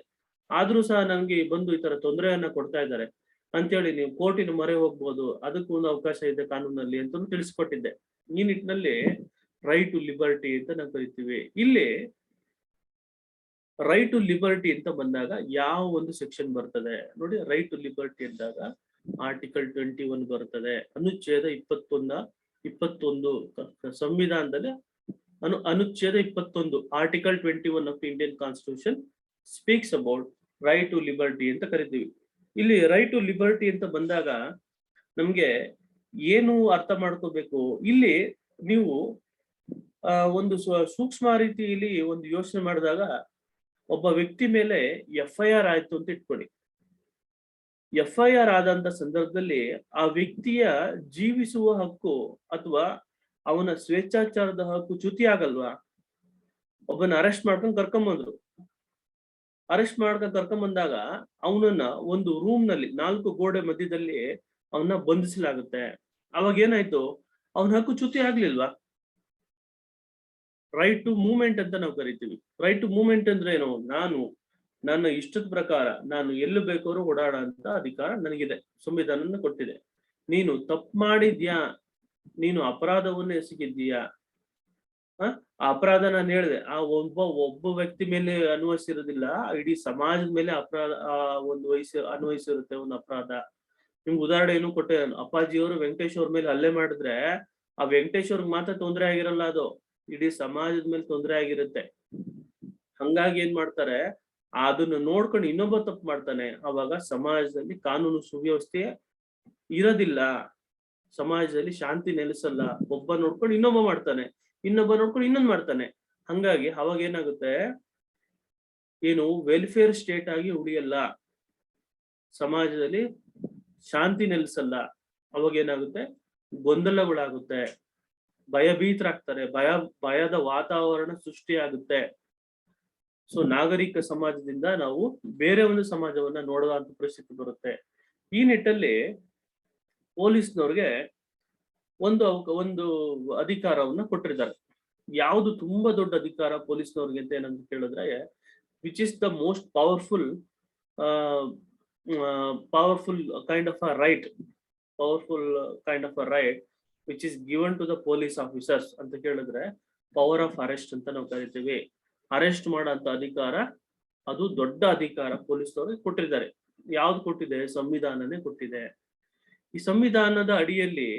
ಆದ್ರೂ ಸಹ ನಮ್ಗೆ ಬಂದು ಈ ತರ ತೊಂದರೆಯನ್ನ ಕೊಡ್ತಾ ಇದ್ದಾರೆ ಅಂತೇಳಿ ನೀವು ಕೋರ್ಟಿನ ಮೊರೆ ಹೋಗ್ಬೋದು, ಅದಕ್ಕೂ ಒಂದು ಅವಕಾಶ ಇದೆ ಕಾನೂನಲ್ಲಿ ಅಂತ ತಿಳಿಸ್ಕೊಟ್ಟಿದ್ದೆ. ಈ ನಿಟ್ಟಿನಲ್ಲಿ ರೈಟ್ ಟು ಲಿಬರ್ಟಿ ಅಂತ ನಾವು ಕರಿತೀವಿ. ಇಲ್ಲಿ ರೈಟ್ ಟು ಲಿಬರ್ಟಿ ಅಂತ ಬಂದಾಗ ಯಾವ ಒಂದು ಸೆಕ್ಷನ್ ಬರ್ತದೆ ನೋಡಿ. ರೈಟ್ ಟು ಲಿಬರ್ಟಿ ಅಂದಾಗ ಆರ್ಟಿಕಲ್ 21 ಬರ್ತದೆ. ಅನುಚ್ಛೇದ 21 ಸಂವಿಧಾನದಲ್ಲಿ ಅನುಚ್ಛೇದ 21 article 21 of Indian constitution speaks about right to liberty ಅಂತ ಕರಿತೀವಿ. ಇಲ್ಲಿ ರೈಟ್ ಟು ಲಿಬರ್ಟಿ ಅಂತ ಬಂದಾಗ ನಮ್ಗೆ ಏನು ಅರ್ಥ ಮಾಡ್ಕೋಬೇಕು, ಇಲ್ಲಿ ನೀವು ಒಂದು ಸೂಕ್ಷ್ಮ ರೀತಿಯಲ್ಲಿ ಒಂದು ಯೋಚನೆ ಮಾಡಿದಾಗ ಒಬ್ಬ ವ್ಯಕ್ತಿ ಮೇಲೆ FIR ಆಯ್ತು ಅಂತ ಇಟ್ಕೊಳ್ಳಿ. FIR ಆದಂತ ಸಂದರ್ಭದಲ್ಲಿ ಆ ವ್ಯಕ್ತಿಯ ಜೀವಿಸುವ ಹಕ್ಕು ಅಥವಾ ಅವನ ಸ್ವೇಚ್ಛಾಚಾರದ ಹಕ್ಕು ಚ್ಯುತಿ ಆಗಲ್ವಾ? ಒಬ್ಬನ ಅರೆಸ್ಟ್ ಮಾಡ್ಕೊಂಡು ಕರ್ಕೊಂಬಂದ್ರು. ಅರೆಸ್ಟ್ ಮಾಡ್ಕೊಂಡು ಕರ್ಕೊಂಬಂದಾಗ ಅವನನ್ನ ಒಂದು ರೂಮ್ ನಲ್ಲಿ 4 ಗೋಡೆ ಮಧ್ಯದಲ್ಲಿ ಅವನ್ನ ಬಂಧಿಸಲಾಗುತ್ತೆ. ಅವಾಗ ಏನಾಯ್ತು? ಅವನ ಹಕ್ಕು ಚ್ಯುತಿ ಆಗ್ಲಿಲ್ವಾ? ರೈಟ್ ಟು ಮೂವ್ಮೆಂಟ್ ಅಂತ ನಾವು ಕರಿತೀವಿ. ರೈಟ್ ಟು ಮೂವ್ಮೆಂಟ್ ಅಂದ್ರೆ ಏನು? ನನ್ನ ಇಷ್ಟದ ಪ್ರಕಾರ ನಾನು ಎಲ್ಲಿ ಬೇಕಾದ್ರೂ ಓಡಾಡೋ ಅಂತ ಅಧಿಕಾರ ನನಗಿದೆ, ಸಂವಿಧಾನ ಕೊಟ್ಟಿದೆ. ನೀನು ತಪ್ಪು ಮಾಡಿದ್ಯಾ, ನೀನು ಅಪರಾಧವನ್ನು ಎಸಗಿದ್ದೀಯಾ, ಆ ಅಪರಾಧ ನಾನು ಹೇಳಿದೆ, ಆ ಒಬ್ಬ ವ್ಯಕ್ತಿ ಮೇಲೆ ಅನ್ವಯಿಸಿರೋದಿಲ್ಲ, ಇಡೀ ಸಮಾಜದ ಮೇಲೆ ಅಪರಾಧ ಒಂದು ಅನ್ವಯಿಸಿರುತ್ತೆ ಒಂದು ಅಪರಾಧ. ನಿಮ್ಗೆ ಉದಾಹರಣೆ ಏನು ಕೊಟ್ಟೆ ನಾನು. ಅಪ್ಪಾಜಿಯವರು ವೆಂಕಟೇಶ್ ಅವ್ರ ಮೇಲೆ ಹಲ್ಲೆ ಮಾಡಿದ್ರೆ ಆ ವೆಂಕಟೇಶ್ ಅವ್ರಿಗೆ ಮಾತ್ರ ತೊಂದರೆ ಆಗಿರಲ್ಲ, ಅದು ಇಡೀ ಸಮಾಜದ ಮೇಲೆ ತೊಂದರೆ ಆಗಿರುತ್ತೆ. ಹಂಗಾಗಿ ಏನ್ ಮಾಡ್ತಾರೆ, ಅದನ್ನ ನೋಡ್ಕೊಂಡು ಇನ್ನೊಬ್ಬ ತಪ್ಪು ಮಾಡ್ತಾನೆ, ಅವಾಗ ಸಮಾಜದಲ್ಲಿ ಕಾನೂನು ಸುವ್ಯವಸ್ಥೆ ಇರೋದಿಲ್ಲ, ಸಮಾಜದಲ್ಲಿ ಶಾಂತಿ ನೆಲೆಸಲ್ಲ. ಒಬ್ಬ ನೋಡ್ಕೊಂಡು ಇನ್ನೊಬ್ಬ ಮಾಡ್ತಾನೆ, ಇನ್ನೊಬ್ಬ ನೋಡ್ಕೊಂಡು ಇನ್ನೊಂದ್ ಮಾಡ್ತಾನೆ. ಹಂಗಾಗಿ ಅವಾಗ ಏನಾಗುತ್ತೆ, ಏನು ವೆಲ್ಫೇರ್ ಸ್ಟೇಟ್ ಆಗಿ ಉಳಿಯಲ್ಲ, ಸಮಾಜದಲ್ಲಿ ಶಾಂತಿ ನೆಲೆಸಲ್ಲ. ಅವಾಗ ಏನಾಗುತ್ತೆ, ಗೊಂದಲಗಳಾಗುತ್ತೆ, ಭಯಭೀತರಾಗ್ತಾರೆ, ಭಯದ ವಾತಾವರಣ ಸೃಷ್ಟಿಯಾಗುತ್ತೆ. ಸೊ ನಾಗರಿಕ ಸಮಾಜದಿಂದ ನಾವು ಬೇರೆ ಒಂದು ಸಮಾಜವನ್ನ ನೋಡುವಂತ ಪರಿಸ್ಥಿತಿ ಬರುತ್ತೆ. ಈ ನಿಟ್ಟಲ್ಲಿ ಪೊಲೀಸ್ನವ್ರಿಗೆ ಒಂದು ಅಧಿಕಾರವನ್ನ ಕೊಟ್ಟಿರ್ತಾರೆ. ಯಾವುದು ತುಂಬಾ ದೊಡ್ಡ ಅಧಿಕಾರ ಪೊಲೀಸ್ನವ್ರಿಗೆ ಅಂತ ಏನಂತ ಕೇಳಿದ್ರೆ, which is the most powerful kind of a right, which is given to the police officers ಅಂತ ಕೇಳಿದ್ರೆ, ಪವರ್ ಆಫ್ ಅರೆಸ್ಟ್ ಅಂತ ನಾವು ಕರಿತೀವಿ. ಅರೆಸ್ಟ್ ಮಾಡೋಂತ ಅಧಿಕಾರ, ಅದು ದೊಡ್ಡ ಅಧಿಕಾರ ಪೊಲೀಸ್ನವ್ರಿಗೆ ಕೊಟ್ಟಿದ್ದಾರೆ. ಯಾವ್ದು ಕೊಟ್ಟಿದೆ? ಸಂವಿಧಾನನೇ ಕೊಟ್ಟಿದೆ. ಈ ಸಂವಿಧಾನದ ಅಡಿಯಲ್ಲಿ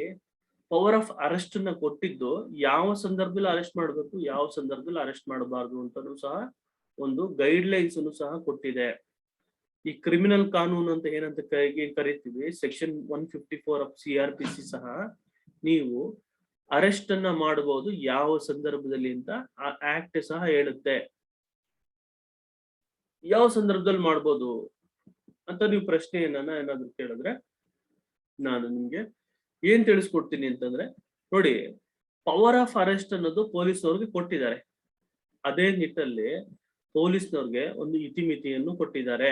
ಪವರ್ ಆಫ್ ಅರೆಸ್ಟ್ ನ ಕೊಟ್ಟಿದ್ದು, ಯಾವ ಸಂದರ್ಭದಲ್ಲಿ ಅರೆಸ್ಟ್ ಮಾಡಬೇಕು, ಯಾವ ಸಂದರ್ಭದಲ್ಲಿ ಅರೆಸ್ಟ್ ಮಾಡಬಾರ್ದು ಅಂತಲೂ ಸಹ ಒಂದು ಗೈಡ್ ಲೈನ್ಸ್ ಅನ್ನು ಸಹ ಕೊಟ್ಟಿದೆ. ಈ ಕ್ರಿಮಿನಲ್ ಕಾನೂನು ಅಂತ ಏನಂತ ಕರಿತೀವಿ, ಸೆಕ್ಷನ್ 154 ಆಫ್ CRPC ಸಹ ನೀವು ಅರೆಸ್ಟ್ ಅನ್ನ ಮಾಡಬಹುದು ಯಾವ ಸಂದರ್ಭದಲ್ಲಿ ಅಂತ ಆ ಆಕ್ಟ್ ಸಹ ಹೇಳುತ್ತೆ. ಯಾವ ಸಂದರ್ಭದಲ್ಲಿ ಮಾಡ್ಬೋದು ಅಂತ ನೀವು ಪ್ರಶ್ನೆಯನ್ನ ಏನಾದ್ರು ಕೇಳಿದ್ರೆ, ನಾನು ನಿಮ್ಗೆ ಏನ್ ತಿಳಿಸ್ಕೊಡ್ತೀನಿ ಅಂತಂದ್ರೆ, ನೋಡಿ, ಪವರ್ ಆಫ್ ಅರೆಸ್ಟ್ ಅನ್ನೋದು ಪೊಲೀಸ್ನವ್ರಿಗೆ ಕೊಟ್ಟಿದ್ದಾರೆ. ಅದೇ ನಿಟ್ಟಲ್ಲಿ ಪೊಲೀಸ್ನವ್ರಿಗೆ ಒಂದು ಇತಿಮಿತಿಯನ್ನು ಕೊಟ್ಟಿದ್ದಾರೆ.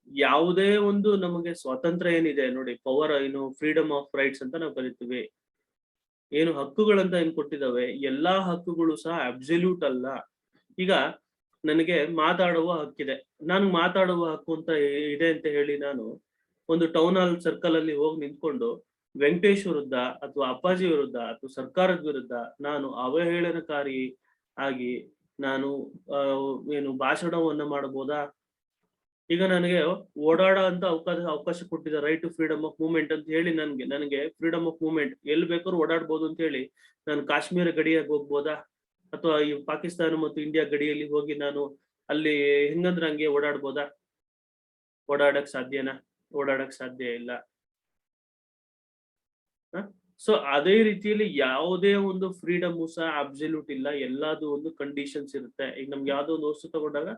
ಯಾವುದೇ ಒಂದು ನಮಗೆ ಸ್ವಾತಂತ್ರ್ಯ ಏನಿದೆ ನೋಡಿ, ಪವರ್ ಏನು ಫ್ರೀಡಮ್ ಆಫ್ ರೈಟ್ಸ್ ಅಂತ ನಾವು ಕರಿತೀವಿ, ಏನು ಹಕ್ಕುಗಳಂತ ಏನ್ ಕೊಟ್ಟಿದ್ದಾವೆ, ಎಲ್ಲಾ ಹಕ್ಕುಗಳು ಸಹ ಅಬ್ಸಲ್ಯೂಟ್ ಅಲ್ಲ. ಈಗ ನನಗೆ ಮಾತಾಡುವ ಹಕ್ಕಿದೆ, ನಾನು ಮಾತಾಡುವ ಹಕ್ಕು ಅಂತ ಇದೆ ಅಂತ ಹೇಳಿ ನಾನು ಒಂದು ಟೌನ್ ಹಾಲ್ ಸರ್ಕಲ್ ಅಲ್ಲಿ ಹೋಗಿ ನಿಂತ್ಕೊಂಡು ವೆಂಕಟೇಶ್ ವಿರುದ್ಧ ಅಥವಾ ಅಪ್ಪಾಜಿ ವಿರುದ್ಧ ಅಥವಾ ಸರ್ಕಾರದ ವಿರುದ್ಧ ನಾನು ಅವಹೇಳನಕಾರಿ ಆಗಿ ನಾನು ಏನು ಭಾಷಣವನ್ನ ಮಾಡಬಹುದಾ? ಈಗ ನನಗೆ ಓಡಾಡೋ ಅಂತ ಅವಕಾಶ ಕೊಟ್ಟಿದ್ದ right to freedom of movement ಅಂತ ಹೇಳಿ ನನಗೆ ಫ್ರೀಡಮ್ ಆಫ್ ಮೂವ್ಮೆಂಟ್ ಎಲ್ಲಿ ಬೇಕಾದ್ರೂ ಓಡಾಡ್ಬೋದು ಅಂತ ಹೇಳಿ ನಾನು ಕಾಶ್ಮೀರ ಗಡಿಯಾಗಿ ಹೋಗ್ಬೋದಾ? ಅಥವಾ ಈ ಪಾಕಿಸ್ತಾನ ಮತ್ತು ಇಂಡಿಯಾ ಗಡಿಯಲ್ಲಿ ಹೋಗಿ ನಾನು ಅಲ್ಲಿ ಹೆಂಗಂದ್ರೆ ಹಂಗೆ ಓಡಾಡ್ಬೋದಾ? ಓಡಾಡಕ್ ಸಾಧ್ಯನಾ? ಓಡಾಡಕ್ ಸಾಧ್ಯ ಇಲ್ಲ. ಸೊ ಅದೇ ರೀತಿಯಲ್ಲಿ ಯಾವುದೇ ಒಂದು ಫ್ರೀಡಮ್ ಸಹ ಅಬ್ಸಲ್ಯೂಟ್ ಇಲ್ಲ, ಎಲ್ಲಾದು ಒಂದು ಕಂಡೀಷನ್ಸ್ ಇರುತ್ತೆ. ಈಗ ನಮ್ಗೆ ಯಾವ್ದೋ ಒಂದು ವಸ್ತು ತಗೊಂಡಾಗ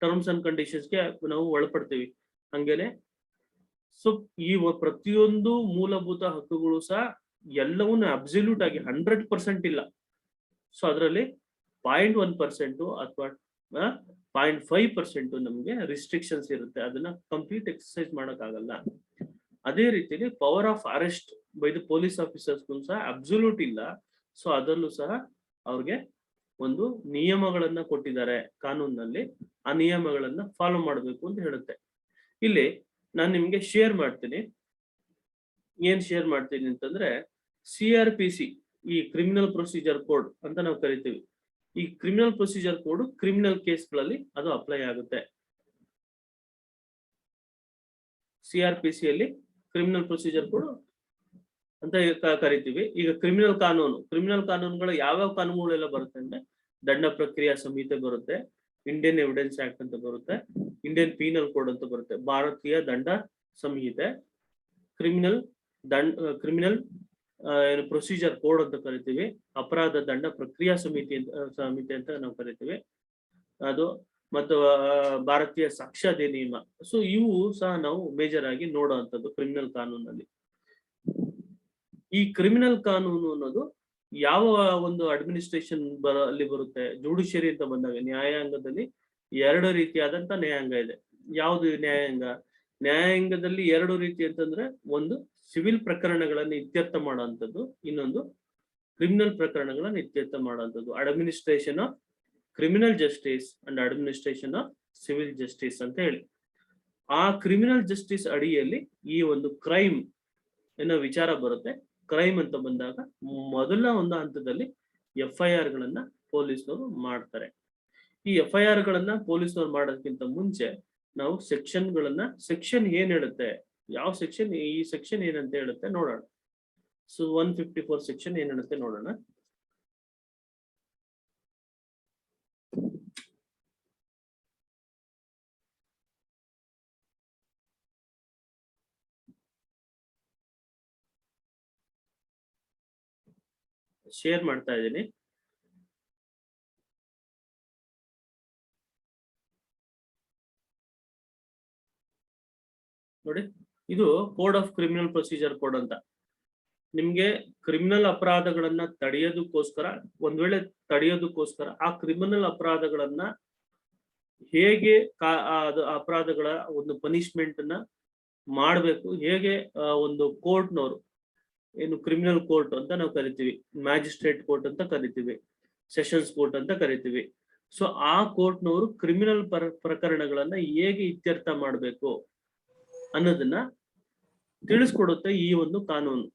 ಟರ್ಮ್ಸ್ ಅಂಡ್ ಕಂಡೀಷನ್ಸ್ಗೆ ನಾವು ಒಳಪಡ್ತೀವಿ. ಹಂಗೇನೆ ಸೊ ಈ ಪ್ರತಿಯೊಂದು ಮೂಲಭೂತ ಹಕ್ಕುಗಳು ಸಹ ಎಲ್ಲವನ್ನ ಅಬ್ಸಲ್ಯೂಟ್ ಆಗಿ 100% ಇಲ್ಲ. ಸೊ ಅದರಲ್ಲಿ 0.1% ಅಥವಾ 0.5% ನಮ್ಗೆ ರಿಸ್ಟ್ರಿಕ್ಷನ್ಸ್ ಇರುತ್ತೆ. ಅದನ್ನ ಕಂಪ್ಲೀಟ್ ಎಕ್ಸರ್ಸೈಸ್ ಮಾಡಕ್ಕಾಗಲ್ಲ. ಅದೇ ರೀತಿಯಲ್ಲಿ power of arrest by the police officers ಸಹ ಅಬ್ಸಲ್ಯೂಟ್ ಇಲ್ಲ. ಸೊ ಅದರಲ್ಲೂ ಸಹ ಅವ್ರಿಗೆ ಒಂದು ನಿಯಮಗಳನ್ನ ಕೊಟ್ಟಿದ್ದಾರೆ ಕಾನೂನಿನಲ್ಲಿ, ಆ ನಿಯಮಗಳನ್ನ ಫಾಲೋ ಮಾಡಬೇಕು ಅಂತ ಹೇಳುತ್ತೆ. ಇಲ್ಲಿ ನಾನು ನಿಮ್ಗೆ ಶೇರ್ ಮಾಡ್ತೀನಿ. ಏನ್ ಶೇರ್ ಮಾಡ್ತೀನಿ ಅಂತಂದ್ರೆ, CRPC, ಈ ಕ್ರಿಮಿನಲ್ ಪ್ರೊಸೀಜರ್ ಕೋಡ್ ಅಂತ ನಾವು ಕರಿತೀವಿ. ಈ ಕ್ರಿಮಿನಲ್ ಪ್ರೊಸೀಜರ್ ಕೋಡ್ ಕ್ರಿಮಿನಲ್ ಕೇಸ್ಗಳಲ್ಲಿ ಅದು ಅಪ್ಲೈ ಆಗುತ್ತೆ. CRPC ಅಲ್ಲಿ ಕ್ರಿಮಿನಲ್ ಪ್ರೊಸೀಜರ್ ಕೋಡ್ ಅಂತ ಕರಿತೀವಿ. ಈಗ ಕ್ರಿಮಿನಲ್ ಕಾನೂನುಗಳು ಯಾವ್ಯಾವ ಕಾನೂನುಗಳೆಲ್ಲ ಬರುತ್ತೆ ಅಂದ್ರೆ, ದಂಡ ಪ್ರಕ್ರಿಯಾ ಸಂಹಿತೆ ಬರುತ್ತೆ, ಇಂಡಿಯನ್ ಎವಿಡೆನ್ಸ್ ಆಕ್ಟ್ ಅಂತ ಬರುತ್ತೆ, ಇಂಡಿಯನ್ ಪೀನಲ್ ಕೋಡ್ ಅಂತ ಬರುತ್ತೆ, ಭಾರತೀಯ ದಂಡ ಸಂಹಿತೆ, ಕ್ರಿಮಿನಲ್ ಪ್ರೊಸೀಜರ್ ಕೋಡ್ ಅಂತ ಕರಿತೀವಿ, ಅಪರಾಧ ದಂಡ ಪ್ರಕ್ರಿಯಾ ಸಮಿತಿ ಅಂತ ನಾವು ಕರಿತೀವಿ, ಅದು ಮತ್ತು ಭಾರತೀಯ ಸಾಕ್ಷ್ಯ ಅಧಿನಿಯಮ. ಸೊ ಇವು ಸಹ ನಾವು ಮೇಜರ್ ಆಗಿ ನೋಡುವಂಥದ್ದು ಕ್ರಿಮಿನಲ್ ಕಾನೂನಲ್ಲಿ. ಈ ಕ್ರಿಮಿನಲ್ ಕಾನೂನು ಅನ್ನೋದು ಯಾವ ಒಂದು ಅಡ್ಮಿನಿಸ್ಟ್ರೇಷನ್ ಅಲ್ಲಿ ಬರುತ್ತೆ, ಜುಡಿಷಿಯರಿ ಅಂತ ಬಂದಾಗ ನ್ಯಾಯಾಂಗದಲ್ಲಿ 2 ರೀತಿಯಾದಂತ ನ್ಯಾಯಾಂಗ ಇದೆ. ಯಾವುದು ನ್ಯಾಯಾಂಗದಲ್ಲಿ 2 ರೀತಿ ಅಂತಂದ್ರೆ, ಒಂದು ಸಿವಿಲ್ ಪ್ರಕರಣಗಳನ್ನು ಇತ್ಯರ್ಥ ಮಾಡುವಂಥದ್ದು, ಇನ್ನೊಂದು ಕ್ರಿಮಿನಲ್ ಪ್ರಕರಣಗಳನ್ನು ಇತ್ಯರ್ಥ ಮಾಡುವಂಥದ್ದು. Administration of criminal justice and administration of civil justice ಅಂತ ಹೇಳಿ. ಆ ಕ್ರಿಮಿನಲ್ ಜಸ್ಟಿಸ್ ಅಡಿಯಲ್ಲಿ ಈ ಒಂದು ಕ್ರೈಮ್ ಏನೋ ವಿಚಾರ ಬರುತ್ತೆ. ಕ್ರೈಮ್ ಅಂತ ಬಂದಾಗ ಮೊದಲ ಒಂದು ಹಂತದಲ್ಲಿ FIR ಗಳನ್ನ ಪೊಲೀಸ್ನವರು ಮಾಡ್ತಾರೆ. ಈ FIR ಗಳನ್ನ ಪೊಲೀಸ್ನವರು ಮಾಡೋದಕ್ಕಿಂತ ಮುಂಚೆ ನಾವು ಸೆಕ್ಷನ್ ಏನ್ ಹೇಳುತ್ತೆ, ಯಾವ ಸೆಕ್ಷನ್, ಈ ಸೆಕ್ಷನ್ ಏನಂತ ಹೇಳುತ್ತೆ ನೋಡೋಣ. ಸೊ 154 ಸೆಕ್ಷನ್ ಏನ್ ಹೇಳುತ್ತೆ ನೋಡೋಣ. ಶೇರ್ ಮಾಡ್ತಾ ಇದ್ದೀನಿ. ನೋಡಿ, ಇದು code of criminal procedure code ಅಂತ. ನಿಮ್ಗೆ ಕ್ರಿಮಿನಲ್ ಅಪರಾಧಗಳನ್ನ ತಡೆಯೋದಕ್ಕೋಸ್ಕರ, ಒಂದ್ ವೇಳೆ ತಡೆಯೋದಕ್ಕೋಸ್ಕರ ಆ ಕ್ರಿಮಿನಲ್ ಅಪರಾಧಗಳನ್ನ ಹೇಗೆ ಅಪರಾಧಗಳ ಒಂದು ಪನಿಷ್ಮೆಂಟ್ ನ ಮಾಡ್ಬೇಕು, ಹೇಗೆ ಒಂದು ಕೋರ್ಟ್ನವರು, ಏನು ಕ್ರಿಮಿನಲ್ ಕೋರ್ಟ್ ಅಂತ ನಾವು ಕರಿತೀವಿ, ಮ್ಯಾಜಿಸ್ಟ್ರೇಟ್ ಕೋರ್ಟ್ ಅಂತ ಕರಿತೀವಿ, ಸೆಷನ್ಸ್ ಕೋರ್ಟ್ ಅಂತ ಕರಿತೀವಿ. ಸೊ ಆ ಕೋರ್ಟ್ನವರು ಕ್ರಿಮಿನಲ್ ಪ್ರಕರಣಗಳನ್ನ ಹೇಗೆ ಇತ್ಯರ್ಥ ಮಾಡ್ಬೇಕು ಅನ್ನೋದನ್ನ ತಿಳಿಸ್ಕೊಡುತ್ತೆ ಈ ಒಂದು ಕಾನೂನು.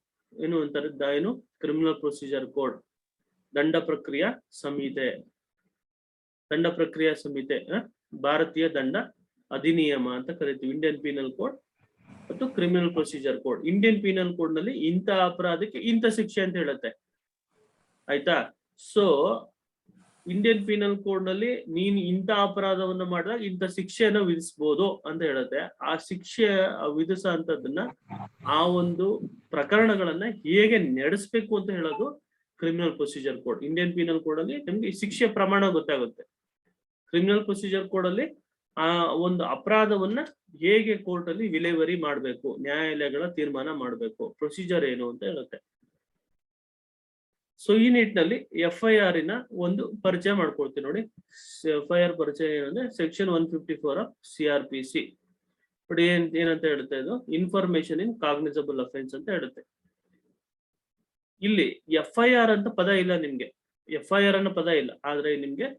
ಏನು ಅಂತಾರೆ, ಏನು ಕ್ರಿಮಿನಲ್ ಪ್ರೊಸೀಜರ್ ಕೋಡ್, ದಂಡ ಪ್ರಕ್ರಿಯಾ ಸಂಹಿತೆ, ಭಾರತೀಯ ದಂಡ ಅಧಿನಿಯಮ ಅಂತ ಕರಿತೀವಿ. ಇಂಡಿಯನ್ ಪೀನಲ್ ಕೋಡ್ ಮತ್ತು criminal procedure code. Indian penal code ನಲ್ಲಿ ಇಂಥ ಅಪರಾಧಕ್ಕೆ ಇಂಥ ಶಿಕ್ಷೆ ಅಂತ ಹೇಳುತ್ತೆ, ಆಯ್ತಾ. ಸೊ ಇಂಡಿಯನ್ ಪೀನಲ್ ಕೋಡ್ ನಲ್ಲಿ ನೀನ್ ಇಂಥ ಅಪರಾಧವನ್ನ ಮಾಡಿದಾಗ ಇಂಥ ಶಿಕ್ಷೆಯನ್ನ ವಿಧಿಸಬಹುದು ಅಂತ ಹೇಳುತ್ತೆ. ಆ ಶಿಕ್ಷೆ ವಿಧಿಸ ಅಂತದನ್ನ, ಆ ಒಂದು ಪ್ರಕರಣಗಳನ್ನ ಹೇಗೆ ನಡೆಸಬೇಕು ಅಂತ ಹೇಳೋದು criminal procedure code. Indian penal code ಅಲ್ಲಿ ನಿಮ್ಗೆ ಶಿಕ್ಷೆ ಪ್ರಮಾಣ ಗೊತ್ತಾಗುತ್ತೆ. ಕ್ರಿಮಿನಲ್ ಪ್ರೊಸೀಜರ್ ಕೋಡ್ ಅಲ್ಲಿ ಆ ಒಂದು ಅಪರಾಧವನ್ನ ಹೇಗೆ ಕೋರ್ಟ್ ಅಲ್ಲಿ ವಿಲೇವರಿ ಮಾಡ್ಬೇಕು, ನ್ಯಾಯಾಲಯಗಳ ತೀರ್ಮಾನ ಮಾಡ್ಬೇಕು, ಪ್ರೊಸೀಜರ್ ಏನು ಅಂತ ಹೇಳುತ್ತೆ. ಸೊ ಈ ನಿಟ್ಟಿನಲ್ಲಿ FIR ನ ಒಂದು ಪರಿಚಯ ಮಾಡ್ಕೊಳ್ತೀನಿ ನೋಡಿ. FIR ಪರಿಚಯ ಏನಂದ್ರೆ ಸೆಕ್ಷನ್ 154 ಆಫ್ CRPC. ನೋಡಿ ಏನಂತ ಹೇಳುತ್ತೆ, ಇದು ಇನ್ಫಾರ್ಮೇಶನ್ ಇನ್ ಕಾಗ್ನಿಸಬಲ್ ಅಫೆನ್ಸ್ ಅಂತ ಹೇಳುತ್ತೆ. ಇಲ್ಲಿ FIR ಅಂತ ಪದ ಇಲ್ಲ ನಿಮ್ಗೆ, FIR ಅನ್ನೋ ಪದ ಇಲ್ಲ, ಆದ್ರೆ ನಿಮ್ಗೆ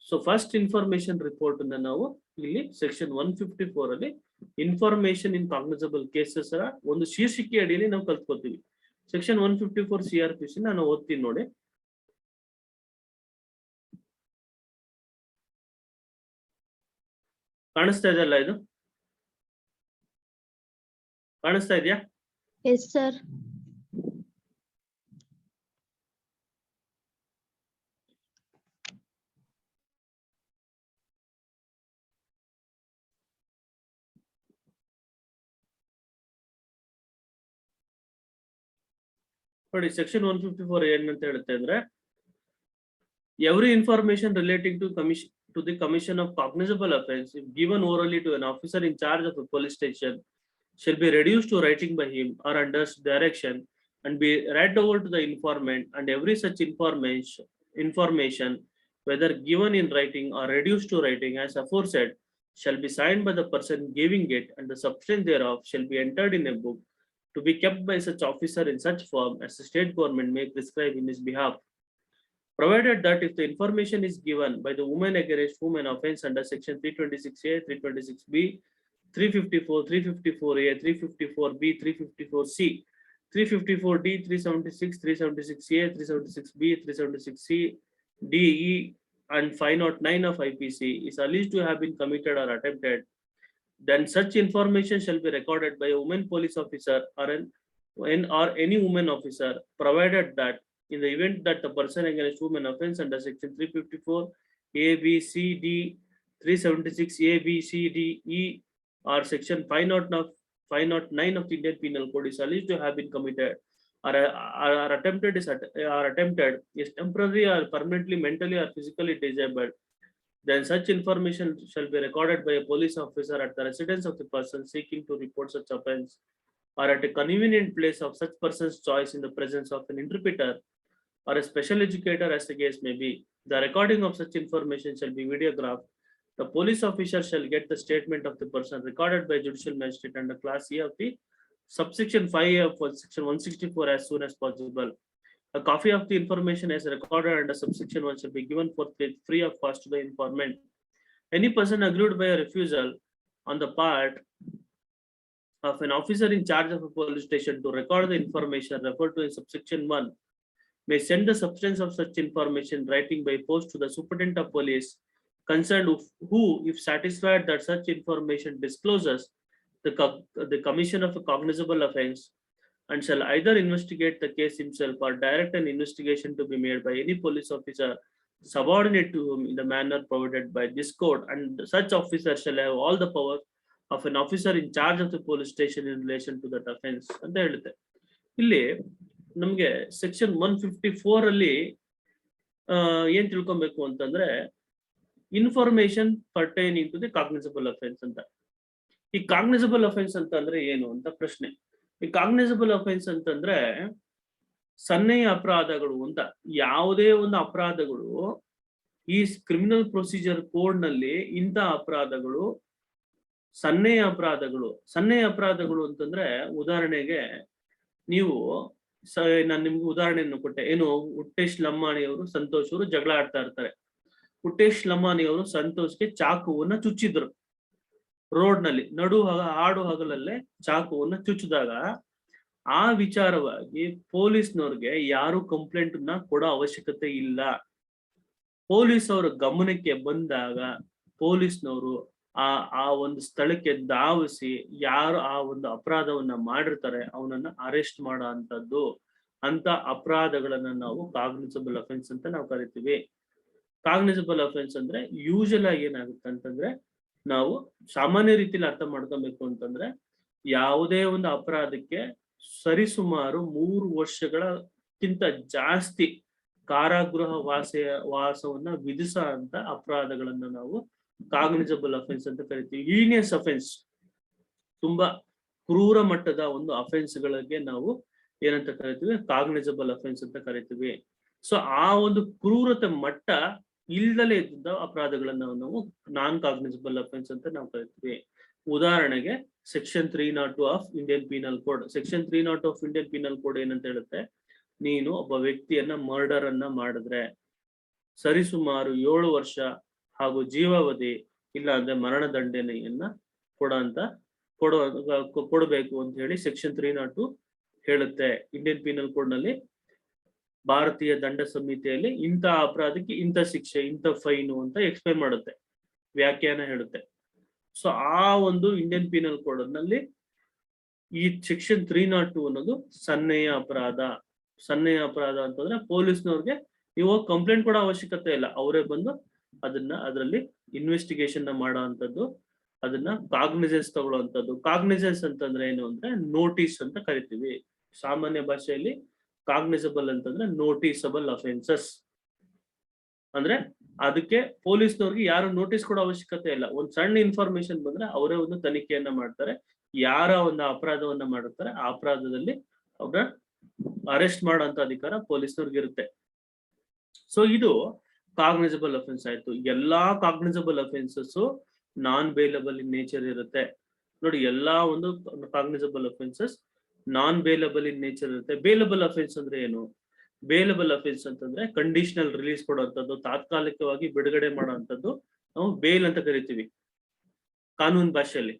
ಸೊ ಫಸ್ಟ್ ಇನ್ಫಾರ್ಮೇಶನ್ ರಿಪೋರ್ಟ್ ಅನ್ನ ನಾವು ಇಲ್ಲಿ ಸೆಕ್ಷನ್ 154 ಅಲ್ಲಿ ಇನ್ಫಾರ್ಮೇಶನ್ ಇನ್ ಕಾಗ್ನಿಸಬಲ್ ಕೇಸಸ್ ಒಂದು ಶೀರ್ಷಿಕೆ ಅಡಿಯಲ್ಲಿ ನಾವು ಕಲ್ತ್ಕೊತೀವಿ. ಸೆಕ್ಷನ್ 154 CRPC ನಾನು ಓದ್ತೀನಿ ನೋಡಿ. ಕಾಣಿಸ್ತಾ ಇದೆಯಲ್ಲ, ಇದು ಕಾಣಿಸ್ತಾ ಇದೆಯಾ? Yes sir. ನೋಡಿ, ಸೆಕ್ಷನ್ 154 ಏನಂತ ಹೇಳುತ್ತೆ ಅಂದ್ರೆ, every information relating to the commission of cognizable offense, if given orally to an officer in charge of a police station, shall be reduced to writing by him or under direction and be read over to the informant, and every such information, whether given in writing or reduced to writing as aforesaid, shall be signed by the person giving it, and the substance thereof shall be entered in a book to be kept by such officer in such form as the state government may prescribe in his behalf, provided that if the information is given by the woman against whom an offence under section 326A, 326B, 354, 354A, 354B, 354C, 354D, 376, 376A, 376B, 376C, D, E, and 509 of IPC is alleged to have been committed or attempted, then such information shall be recorded by a woman police officer or any woman officer, provided that in the event that the person against whom an offence under section 354 A, B, C, D, 376 A, B, C, D, E, or section 509 of the Indian Penal Code is alleged to have been committed or attempted is temporarily or permanently mentally or physically disabled, then such information shall be recorded by a police officer at the residence of the person seeking to report such offence, or at a convenient place of such person's choice in the presence of an interpreter or a special educator as the case may be. The recording of such information shall be videographed. The police officer shall get the statement of the person recorded by judicial magistrate under class A of the subsection 5 of section 164 as soon as possible. A copy of the information as recorded under subsection 1 shall be given forthwith free of cost to the informant. Any person aggrieved by a refusal on the part of an officer in charge of a police station to record the information referred to in subsection 1 may send the substance of such information writing by post to the superintendent of police concerned, who, if satisfied that such information discloses the commission of a cognizable offense, and shall either investigate the case himself or direct an investigation to be made by any police officer subordinate to whom in the manner provided by this code, and such officer shall have all the power of an officer in charge of the police station in relation to that offense ಅಂತ ಹೇಳುತ್ತೆ. ಇಲ್ಲಿ ನಮ್ಗೆ section 154 ಅಲ್ಲಿ ಏನ್ ತಿಳ್ಕೊಬೇಕು ಅಂತಂದ್ರೆ information pertaining to the cognizable offence ಅಂತ. ಈ ಕಾಗ್ನಿಸಬಲ್ ಅಫೆನ್ಸ್ ಅಂತ ಅಂದ್ರೆ ಏನು ಅಂತ ಪ್ರಶ್ನೆ. ಈ ಕಾಗ್ನಿಸಬಲ್ ಅಫೆನ್ಸ್ ಅಂತಂದ್ರೆ ಸನ್ನೆಯ ಅಪರಾಧಗಳು ಅಂತ. ಯಾವುದೇ ಒಂದು ಅಪರಾಧಗಳು ಈ ಕ್ರಿಮಿನಲ್ ಪ್ರೊಸೀಜರ್ ಕೋಡ್ ನಲ್ಲಿ ಇಂಥ ಅಪರಾಧಗಳು ಸನ್ನೆಯ ಅಪರಾಧಗಳು ಅಂತಂದ್ರೆ, ಉದಾಹರಣೆಗೆ ನೀವು ನಾನು ನಿಮ್ಗೆ ಉದಾಹರಣೆಯನ್ನು ಕೊಟ್ಟೆ. ಏನು, ಹುಟ್ಟೇಶ್ ಲಮ್ಮಾಣಿಯವರು ಸಂತೋಷ್ ಅವರು ಜಗಳ ಆಡ್ತಾ ಇರ್ತಾರೆ. ಹುಟ್ಟೇಶ್ ಲಮ್ಮಾಣಿಯವರು ಸಂತೋಷ್ಗೆ ಚಾಕುವನ್ನ ಚುಚ್ಚಿದ್ರು. ರೋಡ್ ನಲ್ಲಿ ಹಾಡು ಹಗಲಲ್ಲೇ ಚಾಕುವನ್ನ ಚುಚ್ಚಿದಾಗ ಆ ವಿಚಾರವಾಗಿ ಪೊಲೀಸ್ನವ್ರಿಗೆ ಯಾರು ಕಂಪ್ಲೇಂಟ್ ನ ಕೊಡೋ ಅವಶ್ಯಕತೆ ಇಲ್ಲ. ಪೊಲೀಸ್ ಅವರ ಗಮನಕ್ಕೆ ಬಂದಾಗ ಪೊಲೀಸ್ನವರು ಆ ಒಂದು ಸ್ಥಳಕ್ಕೆ ಧಾವಿಸಿ ಯಾರು ಆ ಒಂದು ಅಪರಾಧವನ್ನ ಮಾಡಿರ್ತಾರೆ ಅವನನ್ನ ಅರೆಸ್ಟ್ ಮಾಡೋ ಅಂತದ್ದು. ಅಂತ ಅಪರಾಧಗಳನ್ನ ನಾವು ಕಾಗ್ನಿಸಬಲ್ ಅಫೆನ್ಸ್ ಅಂತ ನಾವು ಕರಿತೀವಿ. ಕಾಗ್ನಿಸಬಲ್ ಅಫೆನ್ಸ್ ಅಂದ್ರೆ ಯೂಶಲ್ ಆಗಿ ಏನಾಗುತ್ತೆ ಅಂತಂದ್ರೆ, ನಾವು ಸಾಮಾನ್ಯ ರೀತಿಯಲ್ಲಿ ಅರ್ಥ ಮಾಡ್ಕೊಬೇಕು ಅಂತಂದ್ರೆ, ಯಾವುದೇ ಒಂದು ಅಪರಾಧಕ್ಕೆ ಸರಿಸುಮಾರು 3 ವರ್ಷಗಳಕ್ಕಿಂತ ಜಾಸ್ತಿ ಕಾರಾಗೃಹ ವಾಸವನ್ನ ವಿಧಿಸ ಅಂತ ಅಪರಾಧಗಳನ್ನ ನಾವು ಕಾಗ್ನಿಸಬಲ್ ಅಫೆನ್ಸ್ ಅಂತ ಕರಿತೀವಿ. ಹೀನಿಯಸ್ ಅಫೆನ್ಸ್, ತುಂಬಾ ಕ್ರೂರ ಮಟ್ಟದ ಒಂದು ಅಫೆನ್ಸ್ ಗಳಿಗೆ ನಾವು ಏನಂತ ಕರಿತೀವಿ, ಕಾಗ್ನಿಸಬಲ್ ಅಫೆನ್ಸ್ ಅಂತ ಕರಿತೀವಿ. ಸೊ ಆ ಒಂದು ಕ್ರೂರತೆ ಮಟ್ಟ ಇಲ್ದಲೇ ಇದ್ದ ಅಪರಾಧಗಳನ್ನ ನಾವು ನಾನ್ ಕಾಗ್ನಿಸಬಲ್ ಅಫೆನ್ಸ್ ಅಂತ ನಾವು ಕರಿತೀವಿ. ಉದಾಹರಣೆಗೆ section 302 of Indian penal code. Section 302 of Indian penal code ಏನಂತ ಹೇಳುತ್ತೆ, ನೀನು ಒಬ್ಬ ವ್ಯಕ್ತಿಯನ್ನ ಮರ್ಡರ್ ಅನ್ನ ಮಾಡಿದ್ರೆ ಸರಿಸುಮಾರು 7 ವರ್ಷ ಹಾಗೂ ಜೀವಾವಧಿ ಇಲ್ಲ ಅಂದ್ರೆ ಮರಣ ದಂಡನೆಯನ್ನ ಕೊಡಬೇಕು ಅಂತ ಹೇಳಿ ಸೆಕ್ಷನ್ 302 ಹೇಳುತ್ತೆ. ಇಂಡಿಯನ್ ಪೀನಲ್ ಕೋಡ್ ನಲ್ಲಿ, ಭಾರತೀಯ ದಂಡ ಸಂಹಿತೆಯಲ್ಲಿ ಇಂಥ ಅಪರಾಧಕ್ಕೆ ಇಂಥ ಶಿಕ್ಷೆ, ಇಂಥ ಫೈನು ಅಂತ ಎಕ್ಸ್ಪ್ಲೈನ್ ಮಾಡುತ್ತೆ, ವ್ಯಾಖ್ಯಾನ ಹೇಳುತ್ತೆ. ಸೊ ಆ ಒಂದು ಇಂಡಿಯನ್ ಪೀನಲ್ ಕೋಡ್ ನಲ್ಲಿ ಈ ಸೆಕ್ಷನ್ 302 ಅನ್ನೋದು ಸನ್ನೆಯ ಅಪರಾಧ ಅಂತಂದ್ರೆ ಪೊಲೀಸ್ನವ್ರಿಗೆ ನೀವು ಕಂಪ್ಲೇಂಟ್ ಕೊಡೋ ಅವಶ್ಯಕತೆ ಇಲ್ಲ, ಅವರೇ ಬಂದು ಅದರಲ್ಲಿ ಇನ್ವೆಸ್ಟಿಗೇಷನ್ ಮಾಡೋ ಅಂತದ್ದು, ಅದನ್ನ ಕಾಗ್ನಿಸೆನ್ಸ್ ತಗೊಳ್ಳೋಂಥದ್ದು. ಕಾಗ್ನಿಸೆನ್ಸ್ ಅಂತಂದ್ರೆ ಏನು ಅಂದ್ರೆ ನೋಟಿಸ್ ಅಂತ ಕರಿತೀವಿ. ಸಾಮಾನ್ಯ ಭಾಷೆಯಲ್ಲಿ ಕಾಗ್ನಿಸಬಲ್ ಅಂತಂದ್ರೆ ನೋಟಿಸಬಲ್ ಅಫೆನ್ಸಸ್ ಅಂದ್ರೆ ಅದಕ್ಕೆ ಪೊಲೀಸ್ನವ್ರಿಗೆ ಯಾರು ನೋಟಿಸ್ ಕೊಡೋ ಅವಶ್ಯಕತೆ ಇಲ್ಲ. ಒಂದ್ ಸಣ್ಣ ಇನ್ಫಾರ್ಮೇಶನ್ ಬಂದ್ರೆ ಅವರೇ ಒಂದು ತನಿಖೆಯನ್ನ ಮಾಡ್ತಾರೆ. ಯಾರ ಒಂದು ಅಪರಾಧವನ್ನ ಮಾಡುತ್ತಾರೆ ಆ ಅಪರಾಧದಲ್ಲಿ ಅವ್ರ ಅರೆಸ್ಟ್ ಮಾಡೋಂತ ಅಧಿಕಾರ ಪೊಲೀಸ್ನವ್ರಿಗೆ ಇರುತ್ತೆ. ಸೊ ಇದು ಕಾಗ್ನಿಸಬಲ್ ಅಫೆನ್ಸ್ ಆಯ್ತು. ಎಲ್ಲಾ cognisable offences non bailable in nature ಇರುತ್ತೆ. ನೋಡಿ, ಎಲ್ಲಾ ಒಂದು cognisable offences non bailable in nature ಇರುತ್ತೆ. ಬೇಲಬಲ್ ಅಫೆನ್ಸ್ ಅಂದ್ರೆ ಏನು? ಬೇಲಬಲ್ ಅಫೆನ್ಸ್ ಅಂತಂದ್ರೆ ಕಂಡೀಷನಲ್ ರಿಲೀಸ್ ಕೊಡುವಂಥದ್ದು, ತಾತ್ಕಾಲಿಕವಾಗಿ ಬಿಡುಗಡೆ ಮಾಡುವಂಥದ್ದು ನಾವು ಬೇಲ್ ಅಂತ ಕರಿತೀವಿ ಕಾನೂನು ಭಾಷೆಯಲ್ಲಿ.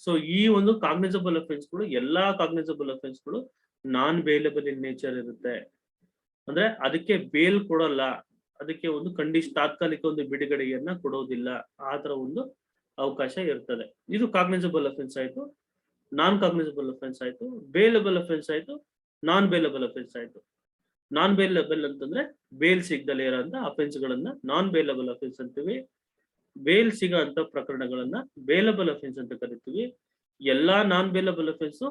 ಸೊ ಈ ಒಂದು ಕಾಗ್ನಿಸಬಲ್ ಅಫೆನ್ಸ್ಗಳು, ಎಲ್ಲಾ ಕಾಗ್ನಿಸಬಲ್ ಅಫೆನ್ಸ್ಗಳು ನಾನ್ ಬೇಲಬಲ್ ಇನ್ ನೇಚರ್ ಇರುತ್ತೆ. ಅಂದ್ರೆ ಅದಕ್ಕೆ ಬೇಲ್ ಕೊಡಲ್ಲ, ಅದಕ್ಕೆ ಒಂದು ತಾತ್ಕಾಲಿಕ ಒಂದು ಬಿಡುಗಡೆಯನ್ನ ಕೊಡೋದಿಲ್ಲ, ಆ ತರ ಒಂದು ಅವಕಾಶ ಇರ್ತದೆ. ಇದು ಕಾಗ್ನಿಸಬಲ್ ಅಫೆನ್ಸ್ ಆಯ್ತು. ನಾನ್ ಕಾಗ್ನಿಸಬಲ್ ಅಫೆನ್ಸ್ ಆಯ್ತು, ಬೇಲಬಲ್ ಅಫೆನ್ಸ್ ಆಯ್ತು, ನಾನ್ ಬೇಲಬಲ್ ಅಫೆನ್ಸ್ ಆಯ್ತು. ನಾನ್ ಬೇಲಬಲ್ ಅಂತಂದ್ರೆ ಬೇಲ್ ಸಿಗದಲೇ ಇರೋಂತ ಅಫೆನ್ಸ್ ಗಳನ್ನ ನಾನ್ ಬೇಲಬಲ್ ಅಫೆನ್ಸ್ ಅಂತೀವಿ. ಬೇಲ್ ಸಿಗೋ ಅಂತ ಪ್ರಕರಣಗಳನ್ನ ಬೇಲಬಲ್ ಅಫೆನ್ಸ್ ಅಂತ ಕರಿತೀವಿ. ಎಲ್ಲಾ ನಾನ್ ಬೇಲಬಲ್ ಅಫೆನ್ಸ್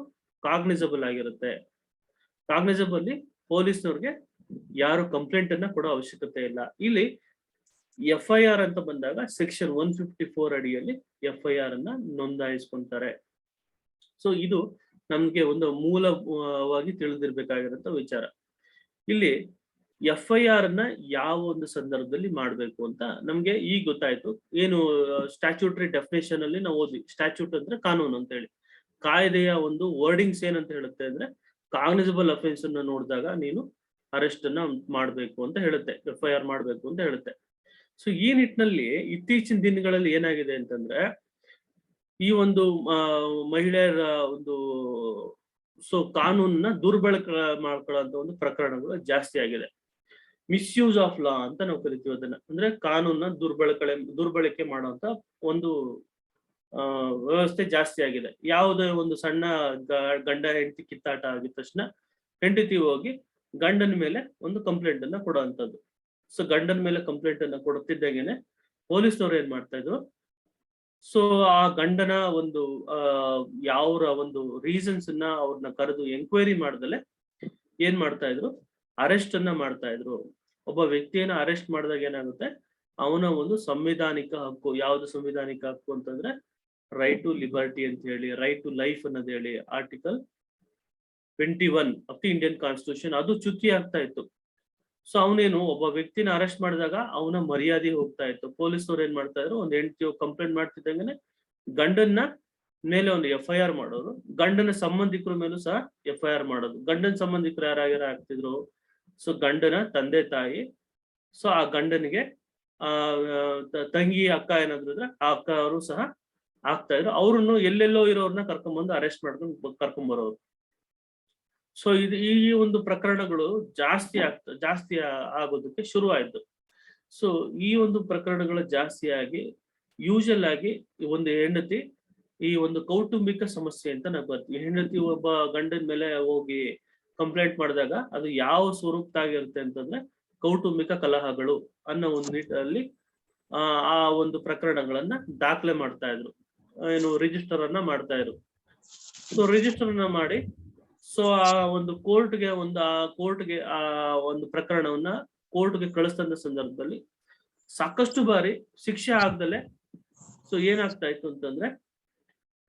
ಕಾಗ್ನಿಸಬಲ್ ಆಗಿರುತ್ತೆ. ಕಾಗ್ನಿಸಬಲ್ ಪೊಲೀಸ್ನವ್ರಿಗೆ ಯಾರು ಕಂಪ್ಲೇಂಟ್ ಅನ್ನ ಕೊಡೋ ಅವಶ್ಯಕತೆ ಇಲ್ಲ. ಇಲ್ಲಿ FIR ಅಂತ ಬಂದಾಗ ಸೆಕ್ಷನ್ 154 ಅಡಿಯಲ್ಲಿ FIR ಅನ್ನ ನೋಂದಾಯಿಸ್ಕೊಂತಾರೆ. ಸೊ ಇದು ನಮ್ಗೆ ಒಂದು ಮೂಲವಾಗಿ ತಿಳಿದಿರ್ಬೇಕಾಗಿರೋ ವಿಚಾರ. ಇಲ್ಲಿ FIR ಅನ್ನ ಯಾವ ಒಂದು ಸಂದರ್ಭದಲ್ಲಿ ಮಾಡ್ಬೇಕು ಅಂತ ನಮ್ಗೆ ಈಗ ಗೊತ್ತಾಯ್ತು. ಏನು ಸ್ಟ್ಯಾಚ್ಯೂಟರಿ ಡೆಫಿನೇಷನ್ ಅಲ್ಲಿ ನಾವು ಓದ್ವಿ, ಸ್ಟ್ಯಾಚ್ಯೂಟ್ ಅಂದ್ರೆ ಕಾನೂನು ಅಂತ ಹೇಳಿ. ಕಾಯ್ದೆಯ ಒಂದು ವರ್ಡಿಂಗ್ಸ್ ಏನಂತ ಹೇಳುತ್ತೆ ಅಂದ್ರೆ, ಕಾಗ್ನಿಸಬಲ್ ಅಫೆನ್ಸ್ ಅನ್ನ ನೋಡಿದಾಗ ನೀನು ಅರೆಸ್ಟ್ ಅನ್ನ ಮಾಡ್ಬೇಕು ಅಂತ ಹೇಳುತ್ತೆ, FIR ಮಾಡ್ಬೇಕು ಅಂತ ಹೇಳುತ್ತೆ. ಸೊ ಈ ನಿಟ್ಟಿನಲ್ಲಿ ಇತ್ತೀಚಿನ ದಿನಗಳಲ್ಲಿ ಏನಾಗಿದೆ ಅಂತಂದ್ರೆ, ಈ ಒಂದು ಮಹಿಳೆಯರ ಒಂದು ಸೊ ಕಾನೂನನ್ನ ದುರ್ಬಳಕೆ ಮಾಡ್ಕೊಳ್ಳುವಂತ ಒಂದು ಪ್ರಕರಣಗಳು ಜಾಸ್ತಿ ಆಗಿದೆ. ಮಿಸ್ಯೂಸ್ ಆಫ್ ಲಾ ಅಂತ ನಾವು ಕರಿತೀವಿ ಅದನ್ನ. ಅಂದ್ರೆ ಕಾನೂನನ್ನ ದುರ್ಬಳಕೆ ಮಾಡುವಂತ ಒಂದು ವ್ಯವಸ್ಥೆ ಜಾಸ್ತಿ ಆಗಿದೆ. ಯಾವುದೇ ಒಂದು ಸಣ್ಣ ಗಂಡ ಹೆಂಡತಿ ಕಿತ್ತಾಟ ಆಗಿದ ತಕ್ಷಣ ಹೆಂಡತಿ ಹೋಗಿ ಗಂಡನ ಮೇಲೆ ಒಂದು ಕಂಪ್ಲೇಂಟ್ ಅನ್ನ ಕೊಡುವಂತದ್ದು. ಸೊ ಗಂಡನ ಮೇಲೆ ಕಂಪ್ಲೇಂಟ್ ಅನ್ನ ಕೊಡುತ್ತಿದ್ದಾಗೇನೆ ಪೊಲೀಸ್ನವ್ರು ಏನ್ ಮಾಡ್ತಾ ಇದ್ರು, ಸೊ ಆ ಗಂಡನ ಒಂದು ಯಾವ್ರ ಒಂದು ರೀಸನ್ಸ್ ಅನ್ನ ಅವ್ರನ್ನ ಕರೆದು ಎಂಕ್ವೈರಿ ಮಾಡ್ದಲೆ ಏನ್ ಮಾಡ್ತಾ ಇದ್ರು, ಅರೆಸ್ಟ್ ಅನ್ನ ಮಾಡ್ತಾ ಇದ್ರು. ಒಬ್ಬ ವ್ಯಕ್ತಿಯನ್ನ ಅರೆಸ್ಟ್ ಮಾಡಿದಾಗ ಏನಾಗುತ್ತೆ, ಅವನ ಒಂದು ಸಂವಿಧಾನಿಕ ಹಕ್ಕು, ಯಾವ್ದು ಸಂವಿಧಾನಿಕ ಹಕ್ಕು ಅಂತಂದ್ರೆ ರೈಟ್ ಟು ಲಿಬರ್ಟಿ ಅಂತ ಹೇಳಿ, ರೈಟ್ ಟು ಲೈಫ್ ಅನ್ನೋದು ಹೇಳಿ article 21 of the Indian constitution ಅದು ಚ್ಯುತಿ ಆಗ್ತಾ ಇತ್ತು. ಸೊ ಅವನೇನು ಒಬ್ಬ ವ್ಯಕ್ತಿನ ಅರೆಸ್ಟ್ ಮಾಡಿದಾಗ ಅವನ ಮರ್ಯಾದೆ ಹೋಗ್ತಾ ಇತ್ತು. ಪೊಲೀಸ್ನವ್ರು ಏನ್ ಮಾಡ್ತಾ ಇದ್ರು, ಒಂದ್ ಹೆಂಡತಿ ಕಂಪ್ಲೇಂಟ್ ಮಾಡ್ತಿದ್ದಂಗೆ ಗಂಡನ್ನ ಮೇಲೆ ಒಂದು FIR ಮಾಡೋರು, ಗಂಡನ ಸಂಬಂಧಿಕರ ಮೇಲೂ ಸಹ FIR ಮಾಡೋದು. ಗಂಡನ ಸಂಬಂಧಿಕರು ಯಾರ್ಯಾರ ಆಗ್ತಿದ್ರು, ಸೊ ಗಂಡನ ತಂದೆ ತಾಯಿ, ಸೊ ಆ ಗಂಡನಿಗೆ ತಂಗಿ ಅಕ್ಕ ಏನಾದ್ರು ಇದ್ರೆ ಆ ಅಕ್ಕ ಅವರು ಸಹ ಆಗ್ತಾ ಇದ್ರು. ಅವ್ರನ್ನು ಎಲ್ಲೆಲ್ಲೋ ಇರೋರ್ನ ಕರ್ಕೊಂಡ್ಬಂದು ಅರೆಸ್ಟ್ ಮಾಡ್ಕೊಂಡು ಕರ್ಕೊಂಡ್ ಬರೋರು. ಸೊ ಈ ಒಂದು ಪ್ರಕರಣಗಳು ಜಾಸ್ತಿ ಆಗೋದಕ್ಕೆ ಶುರು ಆಯ್ತು. ಸೊ ಈ ಒಂದು ಪ್ರಕರಣಗಳು ಜಾಸ್ತಿ ಆಗಿ ಯೂಶಲ್ ಆಗಿ ಒಂದು ಹೆಂಡತಿ ಈ ಒಂದು ಕೌಟುಂಬಿಕ ಸಮಸ್ಯೆ ಅಂತ ನಾವು ಬರ್ತೀವಿ. ಹೆಂಡತಿ ಒಬ್ಬ ಗಂಡನ ಮೇಲೆ ಹೋಗಿ ಕಂಪ್ಲೇಂಟ್ ಮಾಡಿದಾಗ ಅದು ಯಾವ ಸ್ವರೂಪದಾಗಿರುತ್ತೆ ಅಂತಂದ್ರೆ ಕೌಟುಂಬಿಕ ಕಲಹಗಳು ಅನ್ನೋ ಒಂದು ನಿಟ್ಟಿನಲ್ಲಿ ಆ ಒಂದು ಪ್ರಕರಣಗಳನ್ನ ದಾಖಲೆ ಮಾಡ್ತಾ ಇದ್ರು, ಏನು ರಿಜಿಸ್ಟರ್ ಅನ್ನ ಮಾಡ್ತಾ ಇದ್ರು. ಸೊ ರಿಜಿಸ್ಟರ್ ಅನ್ನ ಮಾಡಿ ಸೊ ಆ ಒಂದು ಕೋರ್ಟ್ಗೆ ಆ ಒಂದು ಪ್ರಕರಣವನ್ನ ಕೋರ್ಟ್ಗೆ ಕಳಿಸ್ತಂತ ಸಂದರ್ಭದಲ್ಲಿ ಸಾಕಷ್ಟು ಬಾರಿ ಶಿಕ್ಷೆ ಆಗ್ದಲೆ ಸೊ ಏನಾಗ್ತಾ ಇತ್ತು ಅಂತಂದ್ರೆ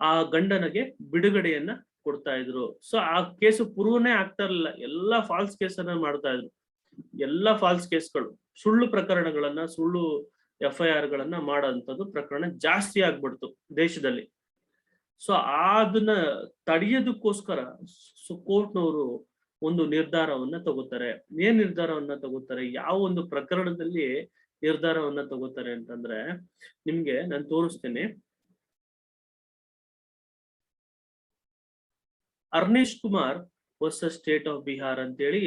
ಆ ಗಂಡನಿಗೆ ಬಿಡುಗಡೆಯನ್ನ ಕೊಡ್ತಾ ಇದ್ರು. ಸೊ ಆ ಕೇಸು ಪೂರ್ವನೇ ಆಗ್ತಾ ಇರಲಿಲ್ಲ, ಎಲ್ಲಾ ಫಾಲ್ಸ್ ಕೇಸನ್ನ ಮಾಡ್ತಾ ಇದ್ರು. ಎಲ್ಲಾ ಫಾಲ್ಸ್ ಕೇಸ್ಗಳು, ಸುಳ್ಳು ಪ್ರಕರಣಗಳನ್ನ, ಸುಳ್ಳು FIR ಗಳನ್ನ ಮಾಡೋಂಥದ್ದು ಪ್ರಕರಣ ಜಾಸ್ತಿ ಆಗ್ಬಿಡ್ತು ದೇಶದಲ್ಲಿ. ಸೊ ಅದನ್ನ ತಡೆಯೋದಕ್ಕೋಸ್ಕರ ಕೋರ್ಟ್ನವರು ಒಂದು ನಿರ್ಧಾರವನ್ನ ತಗೋತಾರೆ. ಏನ್ ನಿರ್ಧಾರವನ್ನ ತಗೋತಾರೆ, ಯಾವ ಒಂದು ಪ್ರಕರಣದಲ್ಲಿ ನಿರ್ಧಾರವನ್ನ ತಗೋತಾರೆ ಅಂತಂದ್ರೆ ನಿಮ್ಗೆ ನಾನು ತೋರಿಸ್ತೇನೆ. Arnesh Kumar versus state of Bihar ಅಂತೇಳಿ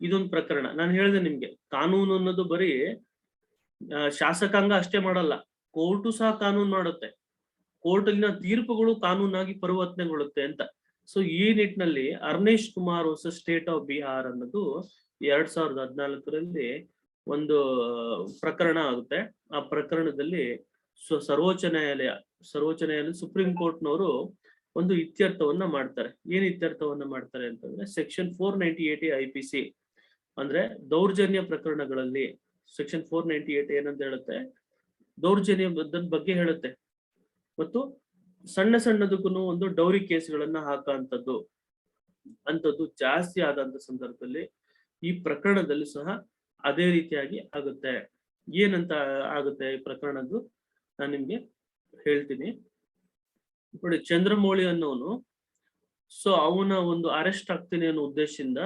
ಇದೊಂದು ಪ್ರಕರಣ. ನಾನು ಹೇಳಿದೆ ನಿಮ್ಗೆ, ಕಾನೂನು ಅನ್ನೋದು ಬರೀ ಶಾಸಕಾಂಗ ಅಷ್ಟೇ ಮಾಡಲ್ಲ, ಕೋರ್ಟು ಸಹ ಕಾನೂನು ಮಾಡುತ್ತೆ. ಕೋರ್ಟಲ್ಲಿನ ತೀರ್ಪುಗಳು ಕಾನೂನಾಗಿ ಪರಿವರ್ತನೆಗೊಳ್ಳುತ್ತೆ ಅಂತ. ಸೊ ಈ ನಿಟ್ಟಿನಲ್ಲಿ Arnesh Kumar versus state of Bihar ಅನ್ನೋದು 2014ರಲ್ಲಿ ಒಂದು ಪ್ರಕರಣ ಆಗುತ್ತೆ. ಆ ಪ್ರಕರಣದಲ್ಲಿ ಸರ್ವೋಚ್ಚ ನ್ಯಾಯಾಲಯ ಸುಪ್ರೀಂ ಕೋರ್ಟ್ನವರು ಒಂದು ಇತ್ಯರ್ಥವನ್ನ ಮಾಡ್ತಾರೆ. ಏನ್ ಇತ್ಯರ್ಥವನ್ನ ಮಾಡ್ತಾರೆ ಅಂತಂದ್ರೆ ಸೆಕ್ಷನ್ 498 IPC ಅಂದ್ರೆ ದೌರ್ಜನ್ಯ ಪ್ರಕರಣಗಳಲ್ಲಿ ಸೆಕ್ಷನ್ 498 ಏನಂತ ಹೇಳುತ್ತೆ, ದೌರ್ಜನ್ಯ ಬಗ್ಗೆ ಹೇಳುತ್ತೆ. ಮತ್ತು ಸಣ್ಣದಕ್ಕೂ ಒಂದು ಡೌರಿ ಕೇಸ್ಗಳನ್ನ ಅಂತದ್ದು ಜಾಸ್ತಿ ಆದಂತ ಸಂದರ್ಭದಲ್ಲಿ ಈ ಪ್ರಕರಣದಲ್ಲಿ ಸಹ ಅದೇ ರೀತಿಯಾಗಿ ಆಗುತ್ತೆ. ಏನಂತ ಆಗುತ್ತೆ ಈ ಪ್ರಕರಣದ್ದು ನಾನು ನಿಮ್ಗೆ ಹೇಳ್ತೀನಿ ನೋಡಿ. ಚಂದ್ರಮೌಳಿ ಅನ್ನೋನು ಸೊ ಅವನ ಒಂದು ಅರೆಸ್ಟ್ ಆಗ್ತೀನಿ ಅನ್ನೋ ಉದ್ದೇಶದಿಂದ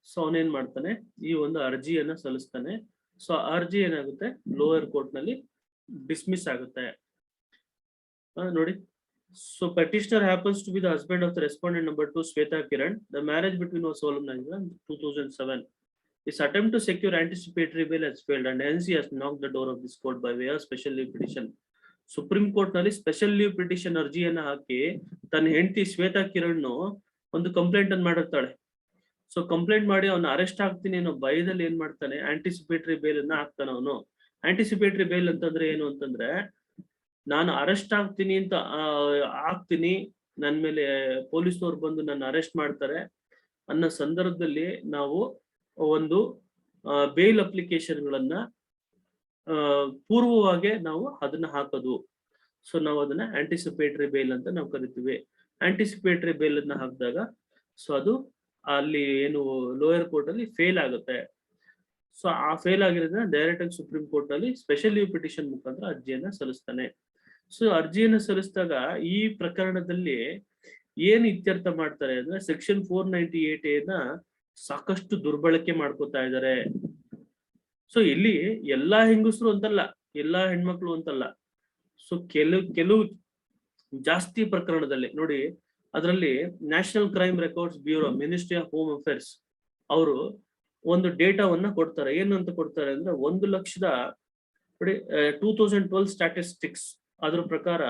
ಸೊ ಅವನೇನ್ ಮಾಡ್ತಾನೆ, ಈ ಒಂದು ಅರ್ಜಿಯನ್ನ ಸಲ್ಲಿಸ್ತಾನೆ. ಸೊ ಅರ್ಜಿ ಏನಾಗುತ್ತೆ, ಲೋಯರ್ ಕೋರ್ಟ್ ನಲ್ಲಿ ಡಿಸ್ಮಿಸ್ ಆಗುತ್ತೆ ನೋಡಿ. So petitioner happens to be the husband of the respondent number 2, Shweta Kiran. The marriage between was solemnized in 2007. His attempt to secure anticipatory bail has failed and hence he has knocked the door of this court by way of special leave petition. Supreme court ನಲ್ಲಿ special leave petition ಅರ್ಜಿಯನ್ನ ಹಾಕಿ ತನ್ನ ಹೆಂಡತಿ ಶ್ವೇತಾ ಕಿರಣ್ ಒಂದು complaint ಅನ್ನು ಮಾಡಿರ್ತಾಳೆ. So complaint ಮಾಡಿ ಅವನು arrest ಆಗ್ತೀನಿ ಅನ್ನೋ ಭಯದಲ್ಲಿ ಏನ್ ಮಾಡ್ತಾನೆ, ಆಂಟಿಸಿಪೇಟರಿ ಬೇಲ್ ಅನ್ನ ಹಾಕ್ತಾನೆ ಅವನು. ಆಂಟಿಸಿಪೇಟರಿ ಬೇಲ್ ಅಂತಂದ್ರೆ ಏನು ಅಂತಂದ್ರೆ, ನಾನು ಅರೆಸ್ಟ್ ಆಗ್ತೀನಿ ಅಂತ ಆಗ್ತೀನಿ, ನನ್ ಮೇಲೆ ಪೊಲೀಸ್ನವ್ರು ಬಂದು ನನ್ನ ಅರೆಸ್ಟ್ ಮಾಡ್ತಾರೆ ಅನ್ನೋ ಸಂದರ್ಭದಲ್ಲಿ ನಾವು ಒಂದು ಬೇಲ್ ಅಪ್ಲಿಕೇಶನ್ಗಳನ್ನ ಪೂರ್ವವಾಗಿ ನಾವು ಅದನ್ನ ಹಾಕೋದು. ಸೊ ನಾವು ಅದನ್ನ ಆಂಟಿಸಿಪೇಟರಿ ಬೇಲ್ ಅಂತ ನಾವು ಕರಿತೀವಿ. ಆಂಟಿಸಿಪೇಟರಿ ಬೇಲ್ ಅನ್ನ ಹಾಕಿದಾಗ ಸೊ ಅದು ಅಲ್ಲಿ ಏನು ಲೋಯರ್ ಕೋರ್ಟ್ ಅಲ್ಲಿ ಫೇಲ್ ಆಗುತ್ತೆ. ಸೊ ಆ ಫೇಲ್ ಆಗಿರೋದ್ರಿಂದ ಡೈರೆಕ್ಟ್ ಆಗಿ ಸುಪ್ರೀಂ ಕೋರ್ಟ್ ಅಲ್ಲಿ ಸ್ಪೆಷಲ್ ಲೀವ್ ಪಿಟಿಷನ್ ಮುಖಾಂತರ ಅರ್ಜಿಯನ್ನ ಸಲ್ಲಿಸ್ತಾನೆ. ಸೊ ಅರ್ಜಿಯನ್ನು ಸಲ್ಲಿಸಿದಾಗ ಈ ಪ್ರಕರಣದಲ್ಲಿ ಏನ್ ಇತ್ಯರ್ಥ ಮಾಡ್ತಾರೆ ಅಂದ್ರೆ ಸೆಕ್ಷನ್ 498 ಸಾಕಷ್ಟು ದುರ್ಬಳಕೆ ಮಾಡ್ಕೋತಾ ಇದ್ದಾರೆ. ಸೊ ಇಲ್ಲಿ ಎಲ್ಲಾ ಹೆಂಗಸರು ಅಂತಲ್ಲ, ಎಲ್ಲಾ ಹೆಣ್ಮಕ್ಳು ಅಂತಲ್ಲ, ಸೊ ಕೆಲವು ಜಾಸ್ತಿ ಪ್ರಕರಣದಲ್ಲಿ ನೋಡಿ, ಅದರಲ್ಲಿ national crime records bureau, ministry of home affairs ಅವರು ಒಂದು ಡೇಟಾವನ್ನ ಕೊಡ್ತಾರೆ. ಏನು ಅಂತ ಕೊಡ್ತಾರೆ ಅಂದ್ರೆ 1,00,000 ನೋಡಿ 2012 ಸ್ಟ್ಯಾಟಿಸ್ಟಿಕ್ಸ್ ಅದ್ರ ಪ್ರಕಾರ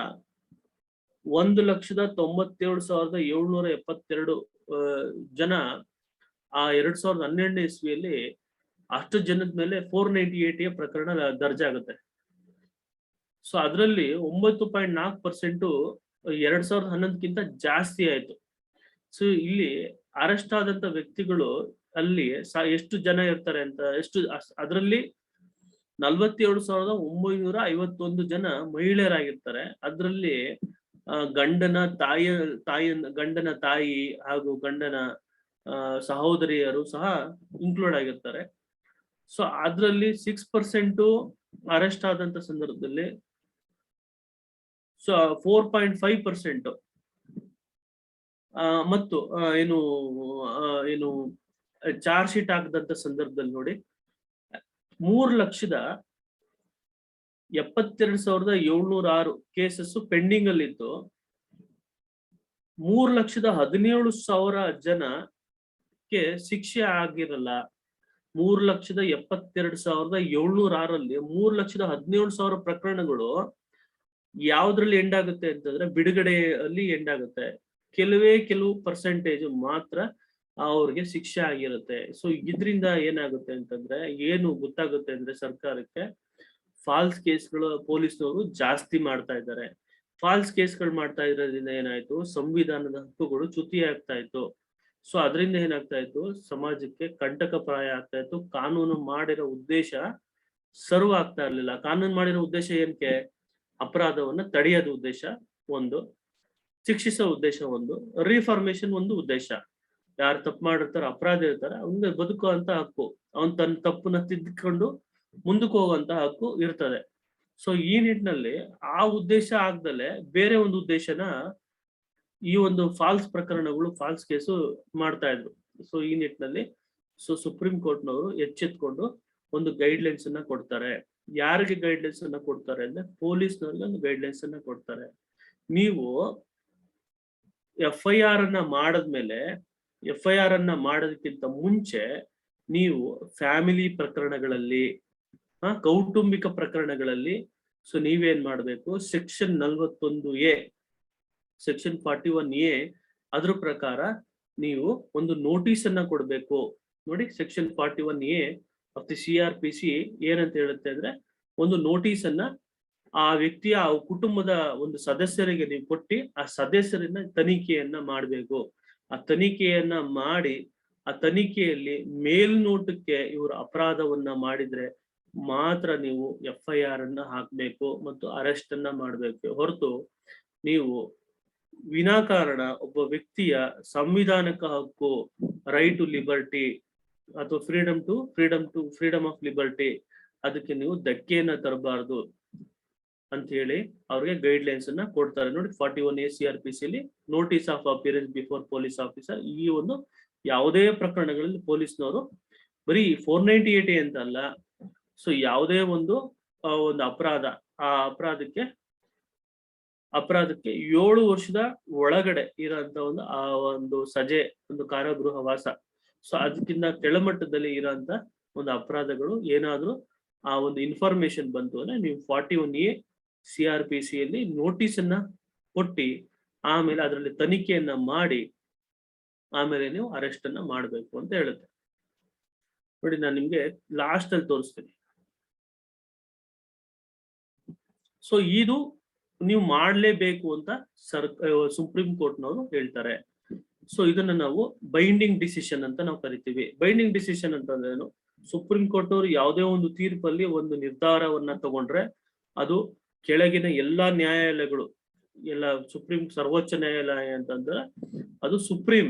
1,97,772 ಜನ ಆ 2012 ಇಸ್ವಿಯಲ್ಲಿ ಅಷ್ಟು ಜನದ ಮೇಲೆ 498 ಪ್ರಕರಣ ದರ್ಜ್ ಆಗುತ್ತೆ. ಸೊ ಅದರಲ್ಲಿ 9.4% 2011ಕ್ಕಿಂತ ಜಾಸ್ತಿ ಆಯ್ತು. ಸೊ ಇಲ್ಲಿ ಅರೆಸ್ಟ್ ಆದಂತ ವ್ಯಕ್ತಿಗಳು ಅಲ್ಲಿ ಎಷ್ಟು ಜನ ಇರ್ತಾರೆ ಅಂತ ಅದರಲ್ಲಿ 47,951 ಜನ ಮಹಿಳೆಯರಾಗಿರ್ತಾರೆ. ಅದರಲ್ಲಿ ಗಂಡನ ತಾಯಿ ಹಾಗೂ ಗಂಡನ ಸಹೋದರಿಯರು ಸಹ ಇನ್ಕ್ಲೂಡ್ ಆಗಿರ್ತಾರೆ. ಸೊ ಅದ್ರಲ್ಲಿ 6% ಅರೆಸ್ಟ್ ಆದಂತ ಸಂದರ್ಭದಲ್ಲಿ 4.5% ಮತ್ತು ಏನು ಚಾರ್ಜ್ ಶೀಟ್ ಆಗದಂತ ಸಂದರ್ಭದಲ್ಲಿ ನೋಡಿ 3,72,706 ಕೇಸಸ್ ಪೆಂಡಿಂಗ್ ಅಲ್ಲಿ ಇತ್ತು. 3,17,000 ಜನಕ್ಕೆ ಶಿಕ್ಷೆ ಆಗಿರಲ್ಲ. 3,72,706ರಲ್ಲಿ 3,17,000 ಪ್ರಕರಣಗಳು ಯಾವ್ದ್ರಲ್ಲಿ ಎಂಡ್ ಆಗುತ್ತೆ ಅಂತಂದ್ರೆ ಬಿಡುಗಡೆಯಲ್ಲಿ ಎಂಡ್ ಆಗುತ್ತೆ. ಕೆಲವು ಪರ್ಸೆಂಟೇಜ್ ಮಾತ್ರ ಅವ್ರಿಗೆ ಶಿಕ್ಷೆ ಆಗಿರುತ್ತೆ. ಸೊ ಇದರಿಂದ ಏನಾಗುತ್ತೆ ಅಂತಂದ್ರೆ ಏನು ಗೊತ್ತಾಗುತ್ತೆ ಅಂದ್ರೆ ಸರ್ಕಾರಕ್ಕೆ ಫಾಲ್ಸ್ ಕೇಸ್ಗಳು ಪೊಲೀಸ್ನವರು ಜಾಸ್ತಿ ಮಾಡ್ತಾ ಇದ್ದಾರೆ. ಫಾಲ್ಸ್ ಕೇಸ್ಗಳು ಮಾಡ್ತಾ ಇರೋದ್ರಿಂದ ಏನಾಯ್ತು, ಸಂವಿಧಾನದ ಹಕ್ಕುಗಳು ಚ್ಯುತಿ ಆಗ್ತಾ ಇತ್ತು. ಸೊ ಅದರಿಂದ ಏನಾಗ್ತಾ ಇತ್ತು, ಸಮಾಜಕ್ಕೆ ಕಂಟಕಪ್ರಾಯ ಆಗ್ತಾ ಇತ್ತು. ಕಾನೂನು ಮಾಡಿರೋ ಉದ್ದೇಶ ಸರ್ವ್ ಆಗ್ತಾ ಇರ್ಲಿಲ್ಲ. ಕಾನೂನು ಮಾಡಿರೋ ಉದ್ದೇಶ ಏನಕ್ಕೆ, ಅಪರಾಧವನ್ನ ತಡೆಯೋದು ಉದ್ದೇಶ ಒಂದು, ಶಿಕ್ಷಿಸೋ ಉದ್ದೇಶ ಒಂದು, ರಿಫಾರ್ಮೇಶನ್ ಒಂದು ಉದ್ದೇಶ. ಯಾರು ತಪ್ಪು ಮಾಡಿರ್ತಾರೋ ಅಪರಾಧ ಇರ್ತಾರೆ ಅವ್ನಿಗೆ ಬದುಕುವಂತ ಹಕ್ಕು, ಅವನ್ ತನ್ನ ತಪ್ಪನ್ನ ತಿದ್ದುಕೊಂಡು ಮುಂದಕ್ಕೆ ಹೋಗುವಂತ ಹಕ್ಕು ಇರ್ತದೆ. ಸೊ ಈ ನಿಟ್ಟಿನಲ್ಲಿ ಆ ಉದ್ದೇಶ ಆಗ್ದಲೆ ಬೇರೆ ಒಂದು ಉದ್ದೇಶನ ಈ ಒಂದು ಫಾಲ್ಸ್ ಪ್ರಕರಣಗಳು, ಫಾಲ್ಸ್ ಕೇಸು ಮಾಡ್ತಾ ಇದ್ರು. ಸೊ ಈ ನಿಟ್ಟಿನಲ್ಲಿ ಸುಪ್ರೀಂ ಕೋರ್ಟ್ನವರು ಎಚ್ಚೆತ್ಕೊಂಡು ಒಂದು ಗೈಡ್ಲೈನ್ಸ್ ಅನ್ನ ಕೊಡ್ತಾರೆ. ಯಾರಿಗೆ ಗೈಡ್ಲೈನ್ಸ್ ಅನ್ನ ಕೊಡ್ತಾರೆ ಅಂದ್ರೆ ಪೊಲೀಸ್ನವ್ರಿಗೆ ಒಂದು ಗೈಡ್ಲೈನ್ಸ್ ಅನ್ನ ಕೊಡ್ತಾರೆ. ನೀವು FIR ಅನ್ನ ಮಾಡದ್ಮೇಲೆ, FIR ಅನ್ನ ಮಾಡೋದಕ್ಕಿಂತ ಮುಂಚೆ ನೀವು ಫ್ಯಾಮಿಲಿ ಪ್ರಕರಣಗಳಲ್ಲಿ, ಕೌಟುಂಬಿಕ ಪ್ರಕರಣಗಳಲ್ಲಿ ಸೊ ನೀವೇನ್ ಮಾಡ್ಬೇಕು, ಸೆಕ್ಷನ್ 41A, ಸೆಕ್ಷನ್ 41A ಅದ್ರ ಪ್ರಕಾರ ನೀವು ಒಂದು ನೋಟಿಸ್ ಅನ್ನ ಕೊಡ್ಬೇಕು. ನೋಡಿ, section 41A of the CRPC ಏನಂತ ಹೇಳುತ್ತೆ ಅಂದ್ರೆ, ಒಂದು ನೋಟಿಸ್ ಅನ್ನ ಆ ವ್ಯಕ್ತಿಯ ಆ ಕುಟುಂಬದ ಒಂದು ಸದಸ್ಯರಿಗೆ ನೀವು ಕೊಟ್ಟು ಆ ಸದಸ್ಯರನ್ನ ತನಿಖೆಯನ್ನ ಮಾಡ್ಬೇಕು. ಆ ತನಿಖೆಯನ್ನ ಮಾಡಿ ಆ ತನಿಖೆಯಲ್ಲಿ ಮೇಲ್ನೋಟಕ್ಕೆ ಇವರು ಅಪರಾಧವನ್ನ ಮಾಡಿದ್ರೆ ಮಾತ್ರ ನೀವು FIR ಅನ್ನ ಹಾಕ್ಬೇಕು ಮತ್ತು ಅರೆಸ್ಟ್ ಅನ್ನ ಮಾಡ್ಬೇಕು. ಹೊರತು ನೀವು ವಿನಾಕಾರಣ ಒಬ್ಬ ವ್ಯಕ್ತಿಯ ಸಂವಿಧಾನಿಕ ಹಕ್ಕು, ರೈಟ್ ಟು ಲಿಬರ್ಟಿ ಅಥವಾ ಫ್ರೀಡಮ್ ಆಫ್ ಲಿಬರ್ಟಿ, ಅದಕ್ಕೆ ನೀವು ಧಕ್ಕೆಯನ್ನ ತರಬಾರದು ಅಂತ ಹೇಳಿ ಅವ್ರಿಗೆ ಗೈಡ್ಲೈನ್ಸ್ ಅನ್ನ ಕೊಡ್ತಾರೆ. ನೋಡಿ, 41A CRPC ಅಲ್ಲಿ notice of appearance before police officer. ಈ ಒಂದು ಯಾವುದೇ ಪ್ರಕರಣಗಳಲ್ಲಿ ಪೊಲೀಸ್ನವರು ಬರೀ 498A ಅಂತ ಅಲ್ಲ, ಸೊ ಯಾವುದೇ ಒಂದು ಅಪರಾಧ, ಆ ಅಪರಾಧಕ್ಕೆ 7 ವರ್ಷದ ಒಳಗಡೆ ಇರೋಂತ ಒಂದು ಸಜೆ, ಒಂದು ಕಾರಾಗೃಹ ವಾಸ. ಸೊ ಅದಕ್ಕಿಂತ ಕೆಳಮಟ್ಟದಲ್ಲಿ ಇರೋಂತ ಒಂದು ಅಪರಾಧಗಳು ಏನಾದ್ರೂ ಆ ಒಂದು ಇನ್ಫಾರ್ಮೇಶನ್ ಬಂತು ಅಂದ್ರೆ ನೀವು 41A CRPC ಯಲ್ಲಿ ನೋಟಿಸ್ ಅನ್ನ ಕೊಟ್ಟಿ ಆಮೇಲೆ ಅದರಲ್ಲಿ ತನಿಖೆಯನ್ನ ಮಾಡಿ ಆಮೇಲೆ ನೀವು ಅರೆಸ್ಟ್ ಅನ್ನ ಮಾಡ್ಬೇಕು ಅಂತ ಹೇಳುತ್ತೆ. ನೋಡಿ, ನಾನು ನಿಮ್ಗೆ ಲಾಸ್ಟ್ ಅಲ್ಲಿ ತೋರಿಸ್ತೀನಿ. ಸೊ ಇದು ನೀವು ಮಾಡ್ಲೇಬೇಕು ಅಂತ ಸುಪ್ರೀಂ ಕೋರ್ಟ್ನವರು ಹೇಳ್ತಾರೆ. ಸೊ ಇದನ್ನ ನಾವು ಬೈಂಡಿಂಗ್ ಡಿಸಿಷನ್ ಅಂತ ನಾವು ಕರಿತೀವಿ. ಬೈಂಡಿಂಗ್ ಡಿಸಿಷನ್ ಅಂತಂದ್ರೆ ಏನು, ಸುಪ್ರೀಂ ಕೋರ್ಟ್ ಅವರು ಯಾವುದೇ ಒಂದು ತೀರ್ಪಲ್ಲಿ ಒಂದು ನಿರ್ಧಾರವನ್ನ ತಗೊಂಡ್ರೆ ಅದು ಕೆಳಗಿನ ಎಲ್ಲಾ ನ್ಯಾಯಾಲಯಗಳು, ಸರ್ವೋಚ್ಚ ನ್ಯಾಯಾಲಯ ಅಂತಂದ್ರೆ ಅದು ಸುಪ್ರೀಂ.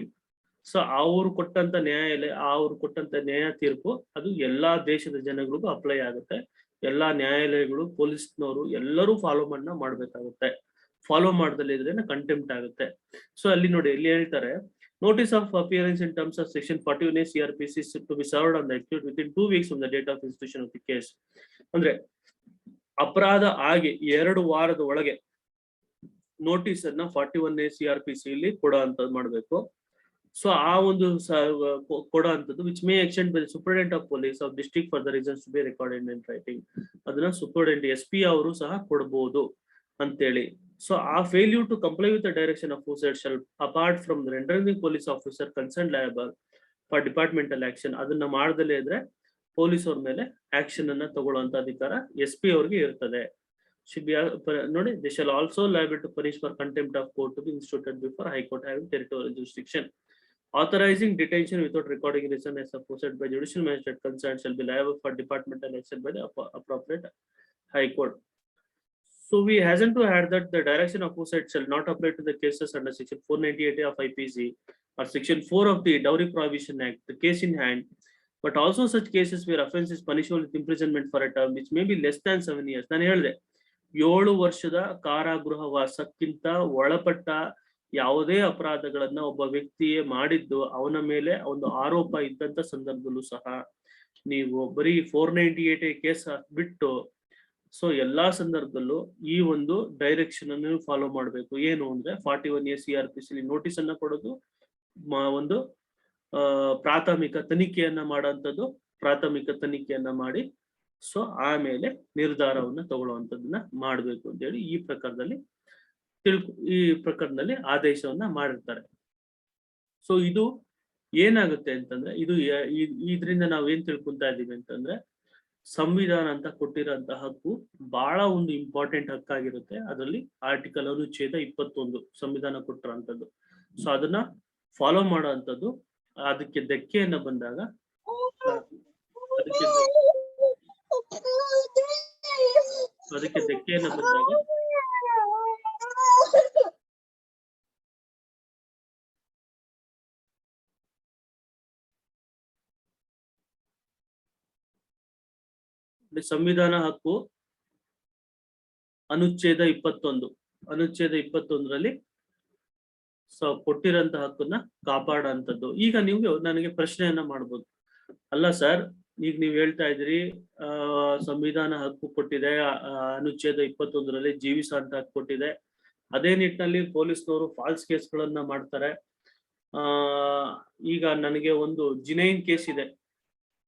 ಸೊ ಅವ್ರು ಕೊಟ್ಟಂತ ನ್ಯಾಯಾಲಯ, ಅವ್ರು ಕೊಟ್ಟಂತ ನ್ಯಾಯ ತೀರ್ಪು ಅದು ಎಲ್ಲಾ ದೇಶದ ಜನಗಳಿಗೂ ಅಪ್ಲೈ ಆಗುತ್ತೆ. ಎಲ್ಲಾ ನ್ಯಾಯಾಲಯಗಳು, ಪೊಲೀಸ್ನವರು ಎಲ್ಲರೂ ಫಾಲೋ ಮಾಡ್ಬೇಕಾಗುತ್ತೆ. ಫಾಲೋ ಮಾಡ್ದಲ್ಲ ಇದ್ರೆ ಕಂಟೆಂಪ್ಟ್ ಆಗುತ್ತೆ. ಸೊ ಅಲ್ಲಿ ನೋಡಿ, ಇಲ್ಲಿ ಹೇಳ್ತಾರೆ, notice of appearance in terms of section 41A CRPC to be served on the accused within 2 weeks from the date of institution of the case. ಅಂದ್ರೆ ಅಪರಾಧ ಆಗಿ 2 ವಾರದ ಒಳಗೆ ನೋಟಿಸ್ ಅನ್ನ 41A CRPC ಇಲ್ಲಿ ಕೊಡೋ ಅಂತದ್ ಮಾಡ್ಬೇಕು. ಸೊ ಆ ಒಂದು ಕೊಡೋ ಅಂತದ್ದು which may extend by superintendent of police of district for the reasons to be recorded in writing. ಅದನ್ನ ಸೂಪರಿಂಟೆಂಡೆಂಟ್ SP ಅವರು ಸಹ ಕೊಡಬಹುದು ಅಂತೇಳಿ. ಸೊ ಆ failure to comply with the direction of ಹೂಸೈಡ್ shall apart from rendering the police officer concern liable for departmental action. ಅದನ್ನ ಮಾಡದಲ್ಲೇ ಇದ್ರೆ ಪೊಲೀಸ್ ಅವ್ರ ಮೇಲೆ ಆಕ್ಷನ್ ಅನ್ನ ತಗೊಳ್ಳುವಂತ ಅಧಿಕಾರ SP ಅವ್ರಿಗೆ ಇರ್ತದೆ. ನೋಡಿ, they shall also liable to punish for contempt of court to be instituted before High Court having territorial jurisdiction. Authorizing detention without recording reason as supposed by judicial magistrate concerned shall be liable for departmental action by the appropriate High Court. So we hasten to add that the direction of whoside shall not apply to the cases under section 498 of IPC or section 4 of the Dowry Prohibition Act, the case in hand, but also such cases where offense is punishable with imprisonment for a term which may be less than 7 years. ನಾನು ಹೇಳಿದೆ 7 ವರ್ಷದ ಕಾರಾಗೃಹ ವಾಸಕ್ಕಿಂತ ಒಳಪಟ್ಟ ಯಾವುದೇ ಅಪರಾಧಗಳನ್ನ ಒಬ್ಬ ವ್ಯಕ್ತಿಯೇ ಮಾಡಿದ್ದು ಅವನ ಮೇಲೆ ಒಂದು ಆರೋಪ ಇದ್ದಂತ ಸಂದರ್ಭದಲ್ಲೂ ಸಹ ನೀವು ಬರೀ 498 ಕೇಸ್ ಬಿಟ್ಟು ಸೊ ಎಲ್ಲಾ ಸಂದರ್ಭದಲ್ಲೂ ಈ ಒಂದು ಡೈರೆಕ್ಷನ್ ಅನ್ನು ಫಾಲೋ ಮಾಡಬೇಕು. ಏನು ಅಂದ್ರೆ 41A CRPC ನೋಟಿಸ್ ಅನ್ನ ಕೊಡೋದು, ಒಂದು ಪ್ರಾಥಮಿಕ ತನಿಖೆಯನ್ನ ಮಾಡೋಂಥದ್ದು, ಪ್ರಾಥಮಿಕ ತನಿಖೆಯನ್ನ ಮಾಡಿ ಸೊ ಆಮೇಲೆ ನಿರ್ಧಾರವನ್ನ ತಗೊಳ್ಳುವಂಥದ್ದನ್ನ ಮಾಡ್ಬೇಕು ಅಂತ ಹೇಳಿ ಈ ಪ್ರಕರಣದಲ್ಲಿ ಆದೇಶವನ್ನ ಮಾಡಿರ್ತಾರೆ. ಸೊ ಇದು ಏನಾಗುತ್ತೆ ಅಂತಂದ್ರೆ, ಇದರಿಂದ ನಾವ್ ಏನ್ ತಿಳ್ಕೊಂತಾ ಇದೀವಿ ಅಂತಂದ್ರೆ, ಸಂವಿಧಾನ ಅಂತ ಕೊಟ್ಟಿರೋಂತ ಹಕ್ಕು ಬಹಳ ಒಂದು ಇಂಪಾರ್ಟೆಂಟ್ ಹಕ್ಕಾಗಿರುತ್ತೆ. ಅದರಲ್ಲಿ ಆರ್ಟಿಕಲ್ ಅನುಚ್ಛೇದ 21 ಸಂವಿಧಾನ ಕೊಟ್ಟಿರೋಂಥದ್ದು. ಸೊ ಅದನ್ನ ಫಾಲೋ ಮಾಡೋ ಅಂತದ್ದು. ಅದಕ್ಕೆ ಧಕ್ಕೆಯನ್ನ ಬಂದಾಗ ಸಂವಿಧಾನ ಹಕ್ಕು ಅನುಚ್ಛೇದ 21ರಲ್ಲಿ ಕೊಟ್ಟಿರೋಂತ ಹಕ್ಕನ್ನ ಕಾಪಾಡೋಂಥದ್ದು. ಈಗ ನೀವು ನನಗೆ ಪ್ರಶ್ನೆಯನ್ನ ಮಾಡ್ಬೋದು, ಅಲ್ಲ ಸರ್, ಈಗ ನೀವ್ ಹೇಳ್ತಾ ಇದ್ರಿ ಸಂವಿಧಾನ ಹಕ್ಕು ಕೊಟ್ಟಿದೆ, ಅನುಚ್ಛೇದ 21ರಲ್ಲಿ ಜೀವಿಸುವಂತ ಹಕ್ಕು ಕೊಟ್ಟಿದೆ, ಅದೇ ನಿಟ್ಟಿನಲ್ಲಿ ಪೊಲೀಸ್ನವರು ಫಾಲ್ಸ್ ಕೇಸ್ಗಳನ್ನ ಮಾಡ್ತಾರೆ. ಈಗ ನನಗೆ ಒಂದು ಜಿನೈನ್ ಕೇಸ್ ಇದೆ,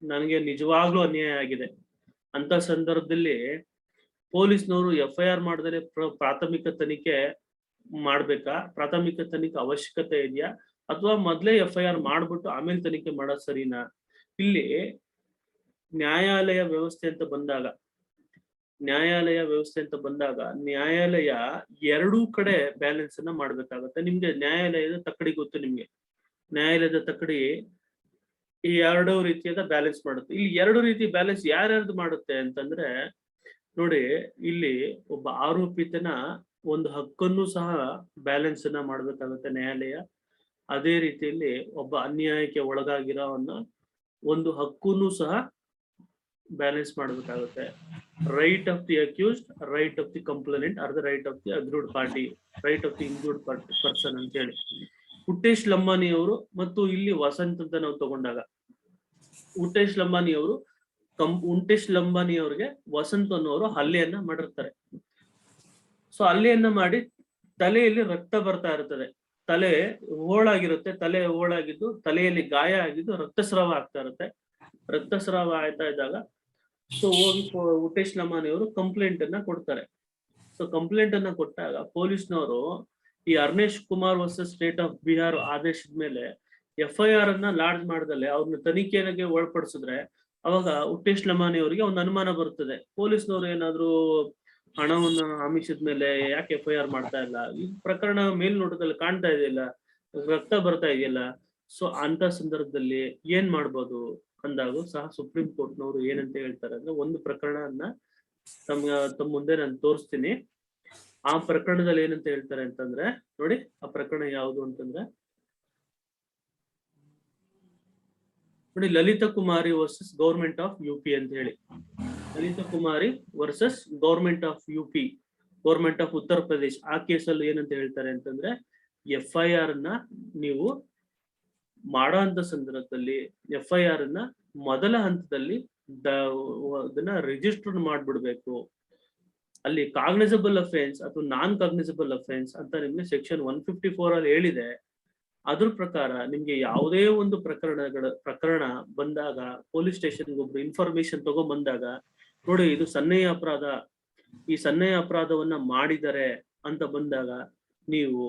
ನನಗೆ ನಿಜವಾಗ್ಲೂ ಅನ್ಯಾಯ ಆಗಿದೆ ಅಂತ ಸಂದರ್ಭದಲ್ಲಿ ಪೊಲೀಸ್ನವರು FIR ಮಾಡದರೆ ಪ್ರಾಥಮಿಕ ತನಿಖೆ ಮಾಡ್ಬೇಕಾ? ಪ್ರಾಥಮಿಕ ತನಿಖೆ ಅವಶ್ಯಕತೆ ಇದೆಯಾ, ಅಥವಾ ಮೊದ್ಲೇ FIR ಮಾಡ್ಬಿಟ್ಟು ಆಮೇಲೆ ತನಿಖೆ ಮಾಡೋದು ಸರಿನಾ? ಇಲ್ಲಿ ನ್ಯಾಯಾಲಯ ವ್ಯವಸ್ಥೆ ಅಂತ ಬಂದಾಗ ನ್ಯಾಯಾಲಯ ಎರಡೂ ಕಡೆ ಬ್ಯಾಲೆನ್ಸ್ ಅನ್ನ ಮಾಡ್ಬೇಕಾಗತ್ತೆ. ನಿಮ್ಗೆ ನ್ಯಾಯಾಲಯದ ತಕ್ಕಡಿ ಗೊತ್ತು, ನಿಮ್ಗೆ ನ್ಯಾಯಾಲಯದ ತಕ್ಕಡಿ ಈ ಎರಡೂ ರೀತಿಯಾದ ಬ್ಯಾಲೆನ್ಸ್ ಮಾಡುತ್ತೆ. ಇಲ್ಲಿ ಎರಡು ರೀತಿ ಬ್ಯಾಲೆನ್ಸ್ ಯಾರ್ಯಾರ್ದು ಮಾಡುತ್ತೆ ಅಂತಂದ್ರೆ, ನೋಡಿ, ಇಲ್ಲಿ ಒಬ್ಬ ಆರೋಪಿತನ ಒಂದು ಹಕ್ಕನ್ನು ಸಹ ಬ್ಯಾಲೆನ್ಸ್ ಅನ್ನ ಮಾಡ್ಬೇಕಾಗುತ್ತೆ ನ್ಯಾಯಾಲಯ. ಅದೇ ರೀತಿಯಲ್ಲಿ ಒಬ್ಬ ಅನ್ಯಾಯಕ್ಕೆ ಒಳಗಾಗಿರೋವನ್ನ ಒಂದು ಹಕ್ಕನ್ನು ಸಹ ಬ್ಯಾಲೆನ್ಸ್ ಮಾಡ್ಬೇಕಾಗುತ್ತೆ. Right of the accused, right of the complainant, or the right of the aggrieved party, right of the injured person ಅಂತ ಹೇಳಿ. ಹುಟ್ಟೇಶ್ ಲಂಬಾನಿ ಅವರು ಮತ್ತು ಇಲ್ಲಿ ವಸಂತ್ ಅಂತ ನಾವು ತಗೊಂಡಾಗ, ಹುಟ್ಟೇಶ್ ಲಂಬಾನಿ ಅವ್ರಿಗೆ ವಸಂತ್ ಅನ್ನೋರು ಹಲ್ಲೆಯನ್ನ ಮಾಡಿರ್ತಾರೆ. ಸೊ ಹಲ್ಲೆಯನ್ನ ಮಾಡಿ ತಲೆಯಲ್ಲಿ ರಕ್ತ ಬರ್ತಾ ಇರ್ತದೆ, ತಲೆ ಹೋಳಾಗಿರುತ್ತೆ, ತಲೆ ಹೋಳಾಗಿದ್ದು ತಲೆಯಲ್ಲಿ ಗಾಯ ಆಗಿದ್ದು ರಕ್ತಸ್ರಾವ ಆಗ್ತಾ ಇರುತ್ತೆ. ರಕ್ತಸ್ರಾವ ಆಯ್ತಾ ಇದ್ದಾಗ ಸೊ ಹೋಗಿ ಹುಟ್ಟೇಶ್ ಲಂಬಾನಿ ಅವರು ಕಂಪ್ಲೇಂಟ್ ಅನ್ನ ಕೊಡ್ತಾರೆ. ಸೊ ಕಂಪ್ಲೇಂಟ್ ಅನ್ನ ಕೊಟ್ಟಾಗ ಪೊಲೀಸ್ನವರು ಈ Arnesh Kumar versus state of Bihar ಆದೇಶದ ಮೇಲೆ FIR ಅನ್ನ ಲಾಡ್ಜ್ ಮಾಡದಲ್ಲೇ ಅವ್ರನ್ನ ತನಿಖೆಗೆ ಒಳಪಡಿಸಿದ್ರೆ ಅವಾಗ ಹುಟ್ಟೇಶ್ ಲಂಬಾನಿ ಅವರಿಗೆ ಒಂದು ಅನುಮಾನ ಬರುತ್ತದೆ, ಪೊಲೀಸ್ನವರು ಏನಾದ್ರು ಹಣವನ್ನ ಆಮಿಷದ ಮೇಲೆ ಯಾಕೆ FIR ಮಾಡ್ತಾ ಇಲ್ಲ, ಈ ಪ್ರಕರಣ ಮೇಲ್ನೋಟದಲ್ಲಿ ಕಾಣ್ತಾ ಇದೆಯಲ್ಲ, ರಕ್ತ ಬರ್ತಾ ಇದೆಯಲ್ಲ. ಸೊ ಅಂತ ಸಂದರ್ಭದಲ್ಲಿ ಏನ್ ಮಾಡ್ಬೋದು ಅಂದಾಗ ಸಹ ಸುಪ್ರೀಂ ಕೋರ್ಟ್ನವರು ಏನಂತ ಹೇಳ್ತಾರೆ ಅಂದ್ರೆ, ಒಂದು ಪ್ರಕರಣವನ್ನ ತಮ್ಮ ಮುಂದೆ ನಾನು ತೋರಿಸ್ತೀನಿ. ಆ ಪ್ರಕರಣದಲ್ಲಿ ಏನಂತ ಹೇಳ್ತಾರೆ ಅಂತಂದ್ರೆ, ನೋಡಿ ಆ ಪ್ರಕರಣ ಯಾವುದು ಅಂತಂದ್ರೆ, ನೋಡಿ, Lalita Kumari versus government of UP ಅಂತ ಹೇಳಿ. Lalita Kumari versus government of UP, government of Uttar Pradesh. ಆ ಕೇಸಲ್ಲಿ ಏನಂತ ಹೇಳ್ತಾರೆ ಅಂತಂದ್ರೆ, FIR ನ ನೀವು ಮಾಡೋ ಅಂತ ಸಂದರ್ಭದಲ್ಲಿ FIR ನ ಮೊದಲ ಹಂತದಲ್ಲಿ ಅದನ್ನ ರಿಜಿಸ್ಟರ್ ಮಾಡ್ಬಿಡ್ಬೇಕು. ಅಲ್ಲಿ ಕಾಗ್ನಿಸಬಲ್ ಅಫೆನ್ಸ್ ಅಥವಾ ನಾನ್ ಕಾಗ್ನಿಸಬಲ್ ಅಫೆನ್ಸ್ ಅಂತ ನಿಮ್ಗೆ ಸೆಕ್ಷನ್ 154 ಅಲ್ಲಿ ಹೇಳಿದೆ. ಅದ್ರ ಪ್ರಕಾರ ನಿಮ್ಗೆ ಯಾವುದೇ ಒಂದು ಪ್ರಕರಣ ಬಂದಾಗ ಪೊಲೀಸ್ ಸ್ಟೇಷನ್ಗೆ ಒಬ್ರು ಇನ್ಫಾರ್ಮೇಶನ್ ತಗೊಂಡ್ ಬಂದಾಗ, ನೋಡಿ ಇದು ಸನ್ನೆಯ ಅಪರಾಧ, ಈ ಸನ್ನೆಯ ಅಪರಾಧವನ್ನ ಮಾಡಿದರೆ ಅಂತ ಬಂದಾಗ ನೀವು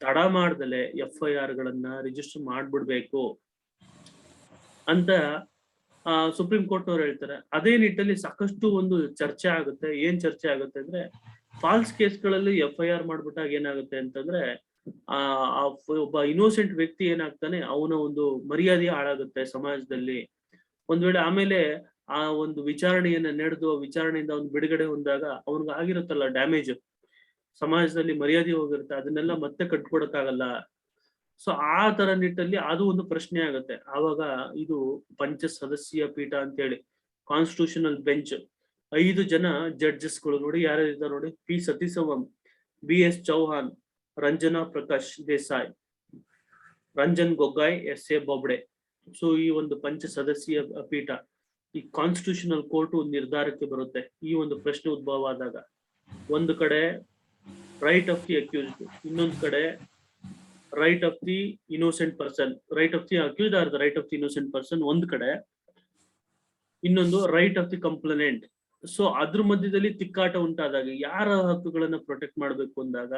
ತಡ ಮಾಡ್ದಲೆ FIR ಗಳನ್ನ ರಿಜಿಸ್ಟರ್ ಮಾಡ್ಬಿಡ್ಬೇಕು ಅಂತ ಸುಪ್ರೀಂ ಕೋರ್ಟ್ನವ್ರು ಹೇಳ್ತಾರೆ. ಅದೇ ನಿಟ್ಟಲ್ಲಿ ಸಾಕಷ್ಟು ಒಂದು ಚರ್ಚೆ ಆಗುತ್ತೆ. ಏನ್ ಚರ್ಚೆ ಆಗುತ್ತೆ ಅಂದ್ರೆ, ಫಾಲ್ಸ್ ಕೇಸ್ಗಳಲ್ಲಿ FIR ಮಾಡ್ಬಿಟ್ಟಾಗ ಏನಾಗುತ್ತೆ ಅಂತಂದ್ರೆ, ಒಬ್ಬ ಇನ್ನೋಸೆಂಟ್ ವ್ಯಕ್ತಿ ಏನಾಗ್ತಾನೆ, ಅವನ ಒಂದು ಮರ್ಯಾದೆ ಹಾಳಾಗುತ್ತೆ ಸಮಾಜದಲ್ಲಿ. ಒಂದ್ ವೇಳೆ ಆಮೇಲೆ ಆ ಒಂದು ವಿಚಾರಣೆಯನ್ನ ನಡೆದು ವಿಚಾರಣೆಯಿಂದ ಅವ್ನು ಬಿಡುಗಡೆ ಹೊಂದಾಗ ಅವ್ನಿಗೆ ಆಗಿರುತ್ತಲ್ಲ ಡ್ಯಾಮೇಜ್, ಸಮಾಜದಲ್ಲಿ ಮರ್ಯಾದೆ ಹೋಗಿರುತ್ತೆ, ಅದನ್ನೆಲ್ಲ ಮತ್ತೆ ಕಟ್ಕೊಡಕ್ಕಾಗಲ್ಲ. ಸೊ ಆ ತರ ನಿಟ್ಟಲ್ಲಿ ಅದು ಒಂದು ಪ್ರಶ್ನೆ ಆಗುತ್ತೆ. ಆವಾಗ ಇದು ಪಂಚ ಸದಸ್ಯ ಪೀಠ ಅಂತ ಹೇಳಿ, ಕಾನ್ಸ್ಟಿಟ್ಯೂಷನಲ್ ಬೆಂಚ್, 5 ಜನ ಜಡ್ಜಸ್ಗಳು ನೋಡಿ ಯಾರ್ಯಾರಿದ್ದಾರೆ ನೋಡಿ, P Sathasivam, BS Chauhan, Ranjana Prakash Desai, Ranjan Gogoi, SA Bobde. So ಈ ಒಂದು ಪಂಚ ಸದಸ್ಯ ಪೀಠ ಈ ಕಾನ್ಸ್ಟಿಟ್ಯೂಷನಲ್ ಕೋರ್ಟ್ ಒಂದು ನಿರ್ಧಾರಕ್ಕೆ ಬರುತ್ತೆ. ಈ ಒಂದು ಪ್ರಶ್ನೆ ಉದ್ಭವ ಆದಾಗ ಒಂದು ಕಡೆ ರೈಟ್ ಆಫ್ ದಿ ಅಕ್ಯೂಸ್ಡ್, ಇನ್ನೊಂದು ಕಡೆ right of the innocent person, right of the accused R the right of the innocent person ಒಂದ್ ಕಡೆ, ಇನ್ನೊಂದು right of the complainant. So ಅದ್ರ ಮಧ್ಯದಲ್ಲಿ ತಿಕ್ಕಾಟ ಉಂಟಾದಾಗ ಯಾರ ಹಕ್ಕುಗಳನ್ನ ಪ್ರೊಟೆಕ್ಟ್ ಮಾಡ್ಬೇಕು ಅಂದಾಗ,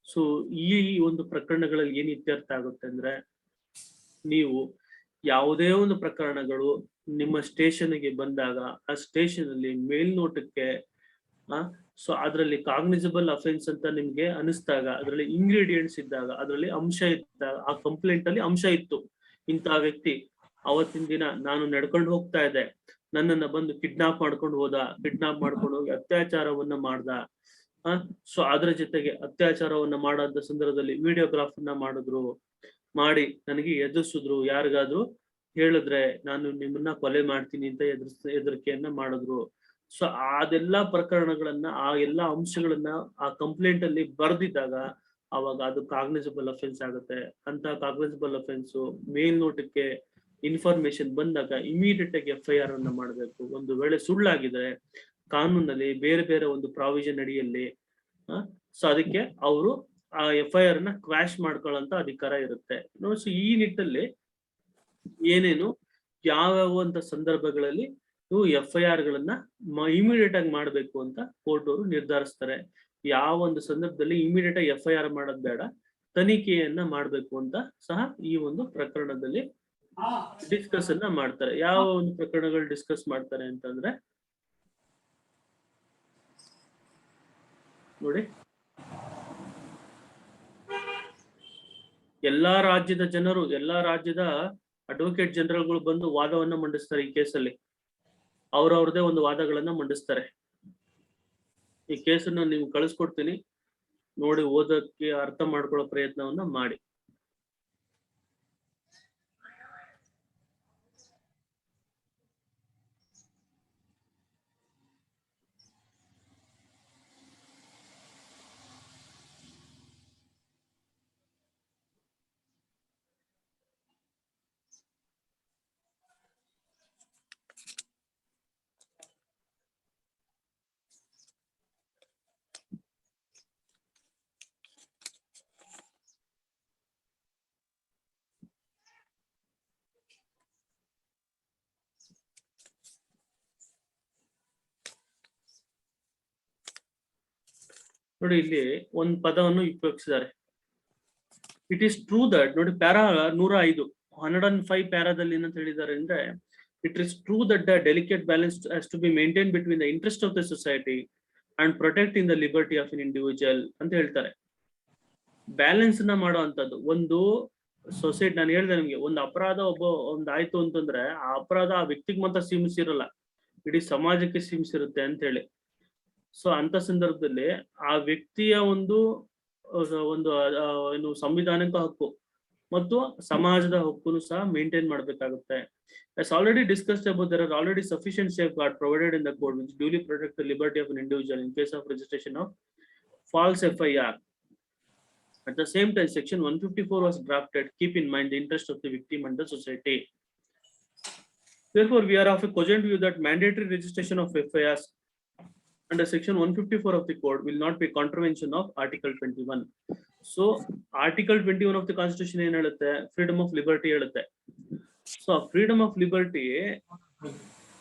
ಸೊ ಈ ಒಂದು ಪ್ರಕರಣಗಳಲ್ಲಿ ಏನ್ ಇತ್ಯರ್ಥ ಆಗುತ್ತೆ ಅಂದ್ರೆ, ನೀವು ಯಾವುದೇ ಒಂದು ಪ್ರಕರಣಗಳು ನಿಮ್ಮ ಸ್ಟೇಷನ್ಗೆ ಬಂದಾಗ ಆ ಸ್ಟೇಷನ್ ಅಲ್ಲಿ ಮೇಲ್ನೋಟಕ್ಕೆ ಸೊ ಅದರಲ್ಲಿ ಕಾಗ್ನಿಸಬಲ್ ಅಫೆನ್ಸ್ ಅಂತ ನಿಮ್ಗೆ ಅನಿಸ್ದಾಗ, ಅದರಲ್ಲಿ ಇಂಗ್ರೀಡಿಯೆಂಟ್ಸ್ ಇದ್ದಾಗ, ಅದರಲ್ಲಿ ಅಂಶ ಇದ್ದಾಗ, ಆ ಕಂಪ್ಲೇಂಟ್ ಅಲ್ಲಿ ಅಂಶ ಇತ್ತು, ಇಂತಹ ವ್ಯಕ್ತಿ ಅವತ್ತಿನ ದಿನ ನಾನು ನಡ್ಕೊಂಡು ಹೋಗ್ತಾ ಇದ್ದೆ, ನನ್ನನ್ನ ಬಂದು ಕಿಡ್ನಾಪ್ ಮಾಡ್ಕೊಂಡು ಹೋಗಿ ಅತ್ಯಾಚಾರವನ್ನ ಮಾಡ್ದ. ಸೊ ಅದ್ರ ಜೊತೆಗೆ ಅತ್ಯಾಚಾರವನ್ನ ಮಾಡೋಂಥ ಸಂದರ್ಭದಲ್ಲಿ ವಿಡಿಯೋಗ್ರಾಫ್ ಅನ್ನ ಮಾಡಿ ನನಗೆ ಎದುರಿಸಿದ್ರು, ಯಾರಿಗಾದ್ರೂ ಹೇಳಿದ್ರೆ ನಾನು ನಿಮ್ಮನ್ನ ಕೊಲೆ ಮಾಡ್ತೀನಿ ಅಂತ ಹೆದರಿಕೆಯನ್ನ ಮಾಡಿದ್ರು. ಸೊ ಅದೆಲ್ಲಾ ಪ್ರಕರಣಗಳನ್ನ, ಆ ಎಲ್ಲಾ ಅಂಶಗಳನ್ನ ಆ ಕಂಪ್ಲೇಂಟ್ ಅಲ್ಲಿ ಬರ್ದಿದ್ದಾಗ ಅವಾಗ ಅದು ಕಾಗ್ನಿಸಬಲ್ ಅಫೆನ್ಸ್ ಆಗುತ್ತೆ. ಅಂತ ಕಾಗ್ನಿಸಬಲ್ ಅಫೆನ್ಸ್ ಮೇಲ್ನೋಟಕ್ಕೆ ಇನ್ಫಾರ್ಮೇಶನ್ ಬಂದಾಗ ಇಮಿಡಿಯೇಟ್ ಆಗಿ FIR ಅನ್ನ ಮಾಡಬೇಕು. ಒಂದು ವೇಳೆ ಸುಳ್ಳಾಗಿದ್ರೆ ಕಾನೂನಲ್ಲಿ ಬೇರೆ ಬೇರೆ ಒಂದು ಪ್ರಾವಿಷನ್ ಅಡಿಯಲ್ಲಿ ಸೊ ಅದಕ್ಕೆ ಅವರು ಆ FIR ನ ಕ್ವಾಶ್ ಮಾಡ್ಕೊಳ್ಳೋಂತ ಅಧಿಕಾರ ಇರುತ್ತೆ. ಸೊ ಈ ನಿಟ್ಟಲ್ಲಿ ಏನೇನು ಯಾವ್ಯಾವ ಅಂತ ಸಂದರ್ಭಗಳಲ್ಲಿ ನೀವು FIR ಗಳನ್ನ ಇಮಿಡಿಯೇಟ್ ಆಗಿ ಮಾಡ್ಬೇಕು ಅಂತ ಕೋರ್ಟ್ ಅವರು ನಿರ್ಧರಿಸ್ತಾರೆ. ಯಾವ ಒಂದು ಸಂದರ್ಭದಲ್ಲಿ ಇಮಿಡಿಯೇಟ್ ಆಗಿ FIR ಮಾಡೋದ್ ಬೇಡ, ತನಿಖೆಯನ್ನ ಮಾಡ್ಬೇಕು ಅಂತ ಸಹ ಈ ಒಂದು ಪ್ರಕರಣದಲ್ಲಿ ಡಿಸ್ಕಸ್ ಅನ್ನ ಮಾಡ್ತಾರೆ. ಯಾವ ಒಂದು ಪ್ರಕರಣಗಳು ಡಿಸ್ಕಸ್ ಮಾಡ್ತಾರೆ ಅಂತಂದ್ರೆ ನೋಡಿ, ಎಲ್ಲಾ ರಾಜ್ಯದ ಜನರು, ಎಲ್ಲಾ ರಾಜ್ಯದ ಅಡ್ವೊಕೇಟ್ ಜನರಲ್ಗಳು ಬಂದು ವಾದವನ್ನ ಮಂಡಿಸ್ತಾರೆ. ಈ ಕೇಸಲ್ಲಿ ಅವ್ರವ್ರದೇ ಒಂದು ವಾದಗಳನ್ನ ಮಂಡಿಸ್ತಾರೆ. ಈ ಕೇಸನ್ನ ನೀವು ಕಳಿಸ್ಕೊಡ್ತೀನಿ, ನೋಡಿ ಓದಕ್ಕೆ ಅರ್ಥ ಮಾಡ್ಕೊಳ್ಳೋ ಪ್ರಯತ್ನವನ್ನ ಮಾಡಿ. ನೋಡಿ ಇಲ್ಲಿ ಒಂದು ಪದವನ್ನು ಉಪಯೋಗಿಸಿದ್ದಾರೆ. ಇಟ್ ಈಸ್ ಟ್ರೂ ದಟ್, ನೋಡಿ ಪ್ಯಾರಾ 105 ಪ್ಯಾರಾದಲ್ಲಿ ಏನಂತ ಹೇಳಿದ್ದಾರೆ ಅಂದ್ರೆ, it is true that the delicate balance has to be maintain between the interest of the society and protecting the liberty of an individual ಅಂತ ಹೇಳ್ತಾರೆ. ಬ್ಯಾಲೆನ್ಸ್ ನ ಮಾಡುವಂತದ್ದು ಒಂದು ಸೊಸೈಟಿ. ನಾನು ಹೇಳಿದೆ ನಿಮ್ಗೆ, ಒಂದು ಅಪರಾಧ ಆಯ್ತು ಅಂತಂದ್ರೆ ಆ ಅಪರಾಧ ಆ ವ್ಯಕ್ತಿಗೆ ಮಾತ್ರ ಸೀಮಿಸಿರಲ್ಲ, ಇಡೀ ಸಮಾಜಕ್ಕೆ ಸೀಮಿಸಿರುತ್ತೆ ಅಂತ ಹೇಳಿ. ಸೊ ಅಂತ ಸಂದರ್ಭದಲ್ಲಿ ಆ ವ್ಯಕ್ತಿಯ ಒಂದು ಏನು ಸಂವಿಧಾನಿಕ ಹಕ್ಕು ಮತ್ತು ಸಮಾಜದ ಹಕ್ಕನ್ನು ಸಹ ಮೇಂಟೈನ್ ಮಾಡಬೇಕಾಗುತ್ತೆ. As already discussed above, there are already sufficient safeguards provided in the code which duly protect the liberty of an individual in case of registration of false FIR. At the same time, section 154 was drafted, keep in mind the interest of the victim and the society. Therefore, we are of a cogent view that mandatory registration of FIRs under section 154 of the code will not be contravention of article 21. So article 21 of the constitution ಏನ್ ಹೇಳುತ್ತೆ, freedom of liberty ಹೇಳುತ್ತೆ. So freedom of liberty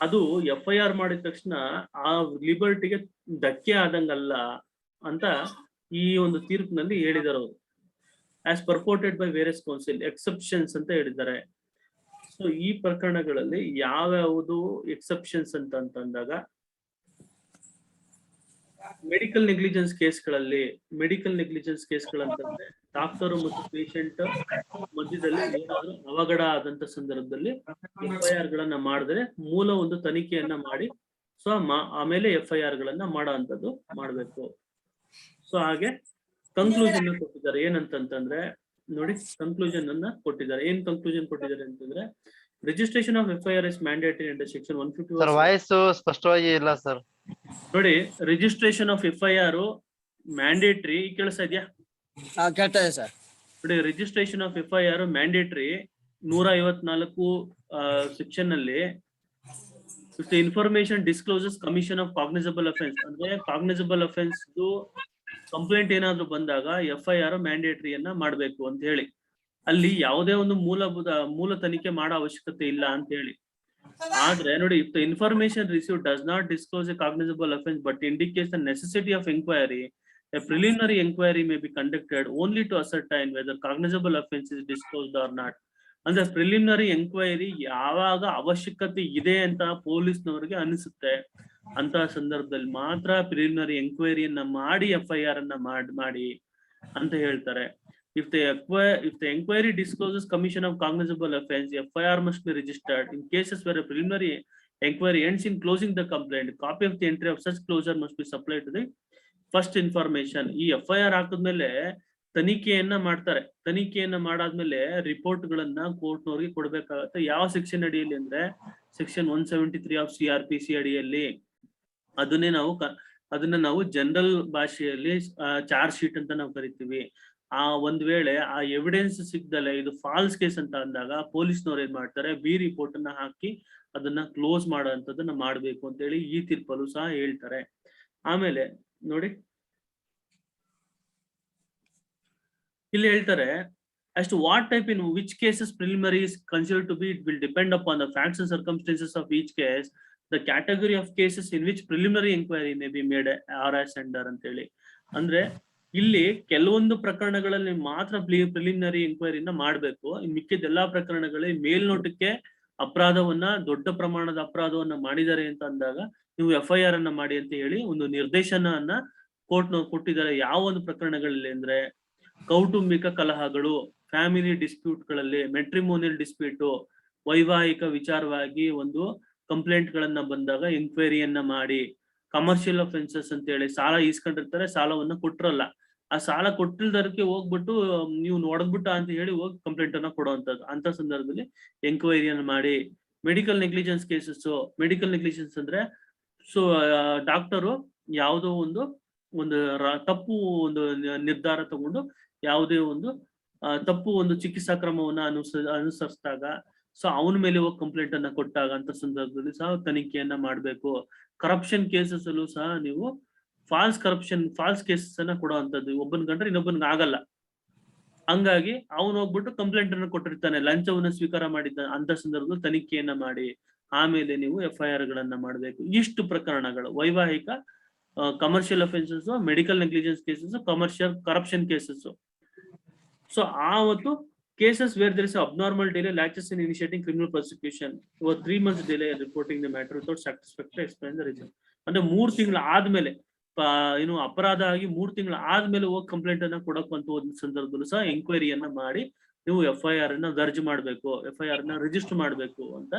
ಅದು FIR ಮಾಡಿದ ತಕ್ಷಣ ಆ ಲಿಬರ್ಟಿಗೆ ಧಕ್ಕೆ ಆದಂಗಲ್ಲ ಅಂತ ಈ ಒಂದು ತೀರ್ಪಿನಲ್ಲಿ ಹೇಳಿದ್ದಾರೆ ಅವರು. As purported by various council exceptions ಅಂತ ಹೇಳಿದ್ದಾರೆ. ಸೊ ಈ ಪ್ರಕರಣಗಳಲ್ಲಿ ಯಾವ್ಯಾವುದು ಎಕ್ಸೆಪ್ಷನ್ಸ್ ಅಂತಂದಾಗ ಮೆಡಿಕಲ್ ನೆಗ್ಲಿಜೆನ್ಸ್ ಕೇಸ್ಗಳಲ್ಲಿ, ಮೆಡಿಕಲ್ ನೆಗ್ಲಿಜೆನ್ಸ್ ಕೇಸ್ಗಳಂತಂದ್ರೆ ಡಾಕ್ಟರ್ ಮತ್ತು ಪೇಷಂಟ್ ಮಧ್ಯದಲ್ಲಿ ಏನಾದ್ರು ಅವಘಡ ಆದಂತ ಸಂದರ್ಭದಲ್ಲಿ FIR ಗಳನ್ನ ಮಾಡಿದ್ರೆ ಮೂಲ ಒಂದು ತನಿಖೆಯನ್ನ ಮಾಡಿ ಸೊ ಆಮೇಲೆ FIR ಗಳನ್ನ ಮಾಡೋ ಅಂತದ್ದು ಮಾಡ್ಬೇಕು. ಸೊ ಹಾಗೆ ಕನ್ಕ್ಲೂಷನ್ ಕೊಟ್ಟಿದ್ದಾರೆ ಏನಂತಂದ್ರೆ ನೋಡಿ, ಕನ್ಕ್ಲೂಷನ್ ಅನ್ನ ಕೊಟ್ಟಿದ್ದಾರೆ. ಏನ್ ಕನ್ಕ್ಲೂಷನ್ ಕೊಟ್ಟಿದ್ದಾರೆ ಅಂತಂದ್ರೆ registration of FIR is mandatory under section 151. Sir voice ಸ್ಪಷ್ಟವಾಗಿ ಇಲ್ಲ ಸರ್. ನೋಡಿ, ರಿಜಿಸ್ಟ್ರೇಷನ್ ಆಫ್ FIR ಮ್ಯಾಂಡೇಟರಿ ಕೇಳಿಸ್ತಾ ಇದೆಯಾ? ಕೇಳ್ತಾ ಇದೆ ಸರ್. ನೋಡಿ, registration of FIR mandatory 154 section ಅಲ್ಲಿ information discloses commission of cognizable offence ಅಂದ್ರೆ ಕಾಗ್ನಿಸಬಲ್ ಅಫೆನ್ಸ್ ಕಂಪ್ಲೇಂಟ್ ಏನಾದ್ರು ಬಂದಾಗ FIR ಮ್ಯಾಂಡೇಟರಿಯನ್ನ ಮಾಡ್ಬೇಕು ಅಂತ ಹೇಳಿ, ಅಲ್ಲಿ ಯಾವುದೇ ಒಂದು ಮೂಲ ತನಿಖೆ ಮಾಡೋ ಅವಶ್ಯಕತೆ ಇಲ್ಲ ಅಂತ ಹೇಳಿ. ಆದ್ರೆ ನೋಡಿ, if the information receive does not disclose a cognizable offence but indicates the necessity of enquiry, a preliminary enquiry may be conducted only to ascertain whether cognizable offence is disclosed or not. ಅಂದ್ರೆ preliminary enquiry ಯಾವಾಗ ಅವಶ್ಯಕತೆ ಇದೆ ಅಂತ ಪೊಲೀಸ್ನವರಿಗೆ ಅನಿಸುತ್ತೆ ಅಂತ ಸಂದರ್ಭದಲ್ಲಿ ಮಾತ್ರ preliminary ಎಂಕ್ವೈರಿಯನ್ನ ಮಾಡಿ FIR ಅನ್ನ ಮಾಡಿ ಅಂತ ಹೇಳ್ತಾರೆ. If the inquiry discloses commission of cognizable offense, FIR must be registered. In cases where a preliminary inquiry ends in closing the complaint, a copy of the entry of such closure must be supplied to the first information. ಈ FIR ಹಾಕಿದ್ಮೇಲೆ ತನಿಖೆಯನ್ನ ಮಾಡ್ತಾರೆ. ತನಿಖೆಯನ್ನ ಮಾಡಾದ್ಮೇಲೆ report ಗಳನ್ನ court ನವರಿಗೆ ಕೊಡ್ಬೇಕಾಗತ್ತೆ. ಯಾವ section ಅಡಿಯಲ್ಲಿ ಅಂದ್ರೆ section 173 of CRPC ಅಡಿಯಲ್ಲಿ. ಅದನ್ನ ನಾವು ಜನರಲ್ ಭಾಷೆಯಲ್ಲಿ ಚಾರ್ಜ್ ಶೀಟ್ ಅಂತ ನಾವು ಕರಿತೀವಿ. ಒಂದ್ ವೇಳೆ ಆ ಎವಿಡೆನ್ಸ್ ಸಿಗ್ದಲೆ ಇದು ಫಾಲ್ಸ್ ಕೇಸ್ ಅಂತ ಅಂದಾಗ ಪೊಲೀಸ್ನವ್ರು ಏನ್ ಮಾಡ್ತಾರೆ, ಬಿ ರಿಪೋರ್ಟ್ ಅನ್ನ ಹಾಕಿ ಅದನ್ನ ಕ್ಲೋಸ್ ಮಾಡೋಂಥದ್ದನ್ನ ಮಾಡ್ಬೇಕು ಅಂತ ಹೇಳಿ ಈ ತೀರ್ಪಲ್ಲೂ ಸಹ ಹೇಳ್ತಾರೆ. ಆಮೇಲೆ ನೋಡಿ, ಇಲ್ಲಿ ಹೇಳ್ತಾರೆ as to what type in which cases preliminary is considered to be, it will depend upon the facts and circumstances of each case, the category of cases in which preliminary inquiry may be made or as under ಅಂತ ಹೇಳಿ. ಅಂದ್ರೆ ಇಲ್ಲಿ ಕೆಲವೊಂದು ಪ್ರಕರಣಗಳಲ್ಲಿ ಮಾತ್ರ preliminary ಎಂಕ್ವೈರಿನ ಮಾಡ್ಬೇಕು. ಮಿಕ್ಕಿದ ಎಲ್ಲಾ ಪ್ರಕರಣಗಳಲ್ಲಿ ಮೇಲ್ನೋಟಕ್ಕೆ ಅಪರಾಧವನ್ನ, ದೊಡ್ಡ ಪ್ರಮಾಣದ ಅಪರಾಧವನ್ನ ಮಾಡಿದ್ದಾರೆ ಅಂತ ಅಂದಾಗ ನೀವು FIR ಅನ್ನ ಮಾಡಿ ಅಂತ ಹೇಳಿ ಒಂದು ನಿರ್ದೇಶನವನ್ನ ಕೋರ್ಟ್ನವ್ರು ಕೊಟ್ಟಿದ್ದಾರೆ. ಯಾವ ಒಂದು ಪ್ರಕರಣಗಳಲ್ಲಿ ಅಂದ್ರೆ ಕೌಟುಂಬಿಕ ಕಲಹಗಳು, ಫ್ಯಾಮಿಲಿ ಡಿಸ್ಪ್ಯೂಟ್ ಗಳಲ್ಲಿ, ಮೆಟ್ರಿಮೋನಿಯಲ್ ಡಿಸ್ಪ್ಯೂಟ್, ವೈವಾಹಿಕ ವಿಚಾರವಾಗಿ ಒಂದು ಕಂಪ್ಲೇಂಟ್ ಗಳನ್ನ ಬಂದಾಗ ಎಂಕ್ವೈರಿಯನ್ನ ಮಾಡಿ. ಕಮರ್ಷಿಯಲ್ ಅಫೆನ್ಸಸ್ ಅಂತ ಹೇಳಿ ಸಾಲ ಈಸ್ಕೊಂಡಿರ್ತಾರೆ, ಸಾಲವನ್ನ ಕೊಟ್ಟಿರಲ್ಲ, ಆ ಸಾಲ ಕೊಟ್ಟಿಲ್ದಕ್ಕೆ ಹೋಗ್ಬಿಟ್ಟು ನೀವು ನೋಡದ್ಬಿಟ್ಟ ಅಂತ ಹೇಳಿ ಹೋಗಿ ಕಂಪ್ಲೇಂಟ್ ಅನ್ನ ಕೊಡುವಂತದ್ದು. ಅಂತ ಸಂದರ್ಭದಲ್ಲಿ ಎಂಕ್ವೈರಿಯನ್ನ ಮಾಡಿ. Medical negligence cases, medical negligence ಅಂದ್ರೆ ಸೊ ಡಾಕ್ಟರು ಯಾವುದೋ ಒಂದು ತಪ್ಪು ಒಂದು ನಿರ್ಧಾರ ತಗೊಂಡು ಯಾವುದೇ ಒಂದು ತಪ್ಪು ಒಂದು ಚಿಕಿತ್ಸಾ ಕ್ರಮವನ್ನ ಅನುಸರಿಸಿದಾಗ ಸೊ ಅವನ ಮೇಲೆ ಹೋಗಿ ಕಂಪ್ಲೇಂಟ್ ಅನ್ನ ಕೊಟ್ಟಾಗ ಅಂತ ಸಂದರ್ಭದಲ್ಲಿ ಸಹ ತನಿಖೆಯನ್ನ ಮಾಡ್ಬೇಕು. ಕರಪ್ಷನ್ ಕೇಸಸ್ ಅಲ್ಲೂ ಸಹ ನೀವು ಫಾಲ್ಸ್ ಕೇಸಸ್ ಅನ್ನ ಕೊಡುವಂತದ್ದು. ಒಬ್ಬನ್ ಕಂಡ್ರೆ ಇನ್ನೊಬ್ಬನ್ಗೆ ಆಗಲ್ಲ, ಹಂಗಾಗಿ ಅವನು ಹೋಗ್ಬಿಟ್ಟು ಕಂಪ್ಲೇಂಟ್ ಅನ್ನ ಕೊಟ್ಟಿರ್ತಾನೆ, ಲಂಚವನ್ನ ಸ್ವೀಕಾರ ಮಾಡಿದ್ದ ಅಂತ ಸಂದರ್ಭದಲ್ಲಿ ತನಿಖೆಯನ್ನ ಮಾಡಿ ಆಮೇಲೆ ನೀವು FIR ಗಳನ್ನ ಮಾಡ್ಬೇಕು. ಇಷ್ಟು ಪ್ರಕರಣಗಳು ವೈವಾಹಿಕ, commercial offences, medical negligence cases, commercial corruption cases. So ಆವತ್ತು cases where there is an abnormal delay latches in initiating criminal prosecution or 3 months delay in reporting the matter without satisfactory explain the reason. ಅಂದ್ರೆ 3 ತಿಂಗಳ ಆದ್ಮೇಲೆ ಏನು ಅಪರಾಧ ಆಗಿ 3 ತಿಂಗಳ ಆದ್ಮೇಲೆ ಹೋಗಿ ಕಂಪ್ಲೇಂಟ್ ಅನ್ನ ಕೊಡಕ್ಕಂತ ಒಂದು ಸಂದರ್ಭದಲ್ಲೂ ಸಹ ಎಂಕ್ವೈರಿಯನ್ನ ಮಾಡಿ ನೀವು FIR ಅನ್ನ ದರ್ಜ್ ಮಾಡ್ಬೇಕು, FIR ಅನ್ನ ರಿಜಿಸ್ಟರ್ ಮಾಡ್ಬೇಕು ಅಂತ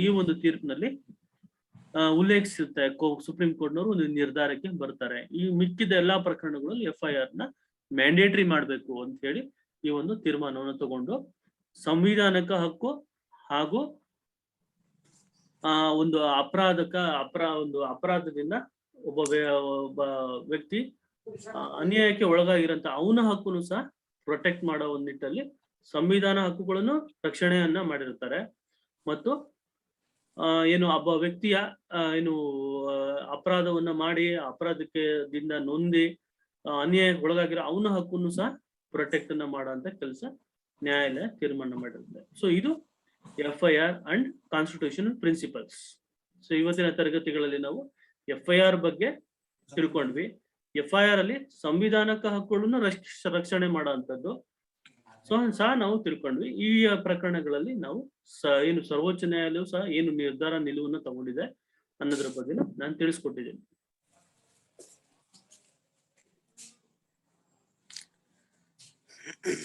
ಈ ಒಂದು ತೀರ್ಪಿನಲ್ಲಿ ಉಲ್ಲೇಖಿಸುತ್ತೆ. ಸುಪ್ರೀಂ ಕೋರ್ಟ್ನವರು ಒಂದು ನಿರ್ಧಾರಕ್ಕೆ ಬರ್ತಾರೆ. ಈ ಮಿಕ್ಕಿದ ಎಲ್ಲಾ ಪ್ರಕರಣಗಳಲ್ಲಿ FIR ನ ಮ್ಯಾಂಡೇಟರಿ ಮಾಡ್ಬೇಕು ಅಂತ ಹೇಳಿ ಈ ಒಂದು ತೀರ್ಮಾನವನ್ನು ತಗೊಂಡು ಸಂವಿಧಾನಿಕ ಹಕ್ಕು ಹಾಗೂ ಒಂದು ಅಪರಾಧದಿಂದ ಒಬ್ಬ ವ್ಯಕ್ತಿ ಅನ್ಯಾಯಕ್ಕೆ ಒಳಗಾಗಿರಂತ ಅವನ ಹಕ್ಕನ್ನು ಸಹ ಪ್ರೊಟೆಕ್ಟ್ ಮಾಡೋ ಒಂದು ನಿಟ್ಟಲ್ಲಿ ಸಂವಿಧಾನ ಹಕ್ಕುಗಳನ್ನು ರಕ್ಷಣೆಯನ್ನ ಮಾಡಿರ್ತಾರೆ. ಮತ್ತು ಏನು ಒಬ್ಬ ವ್ಯಕ್ತಿಯ ಏನು ಅಪರಾಧವನ್ನ ಮಾಡಿ ಅಪರಾಧಕ್ಕೆ ದಿಂದ ನೊಂದಿ ಅನ್ಯಾಯಕ್ಕೆ ಒಳಗಾಗಿರೋ ಅವನ ಹಕ್ಕನ್ನು ಸಹ ಪ್ರೊಟೆಕ್ಟ್ ಅನ್ನ ಮಾಡೋ ಕೆಲಸ ನ್ಯಾಯಾಲಯ ತೀರ್ಮಾನ ಮಾಡಿರುತ್ತೆ. ಸೊ ಇದು FIR and constitutional principles. So ಇವತ್ತಿನ ತರಗತಿಗಳಲ್ಲಿ ನಾವು FIR ಬಗ್ಗೆ ತಿಳ್ಕೊಂಡ್ವಿ. FIR ಅಲ್ಲಿ ಸಂವಿಧಾನಕ ಹಕ್ಕುಗಳನ್ನು ರಕ್ಷಣೆ ಮಾಡುವಂತದ್ದು ಸಹ ನಾವು ತಿಳ್ಕೊಂಡ್ವಿ. ಈ ಪ್ರಕರಣಗಳಲ್ಲಿ ನಾವು ಏನು ಸರ್ವೋಚ್ಚ ನ್ಯಾಯಾಲಯವು ಸಹ ಏನು ನಿರ್ಧಾರ ನಿಲುವನ್ನು ತಗೊಂಡಿದೆ ಅನ್ನೋದ್ರ ಬಗ್ಗೆ ನಾನು ತಿಳಿಸ್ಕೊಟ್ಟಿದ್ದೀನಿ.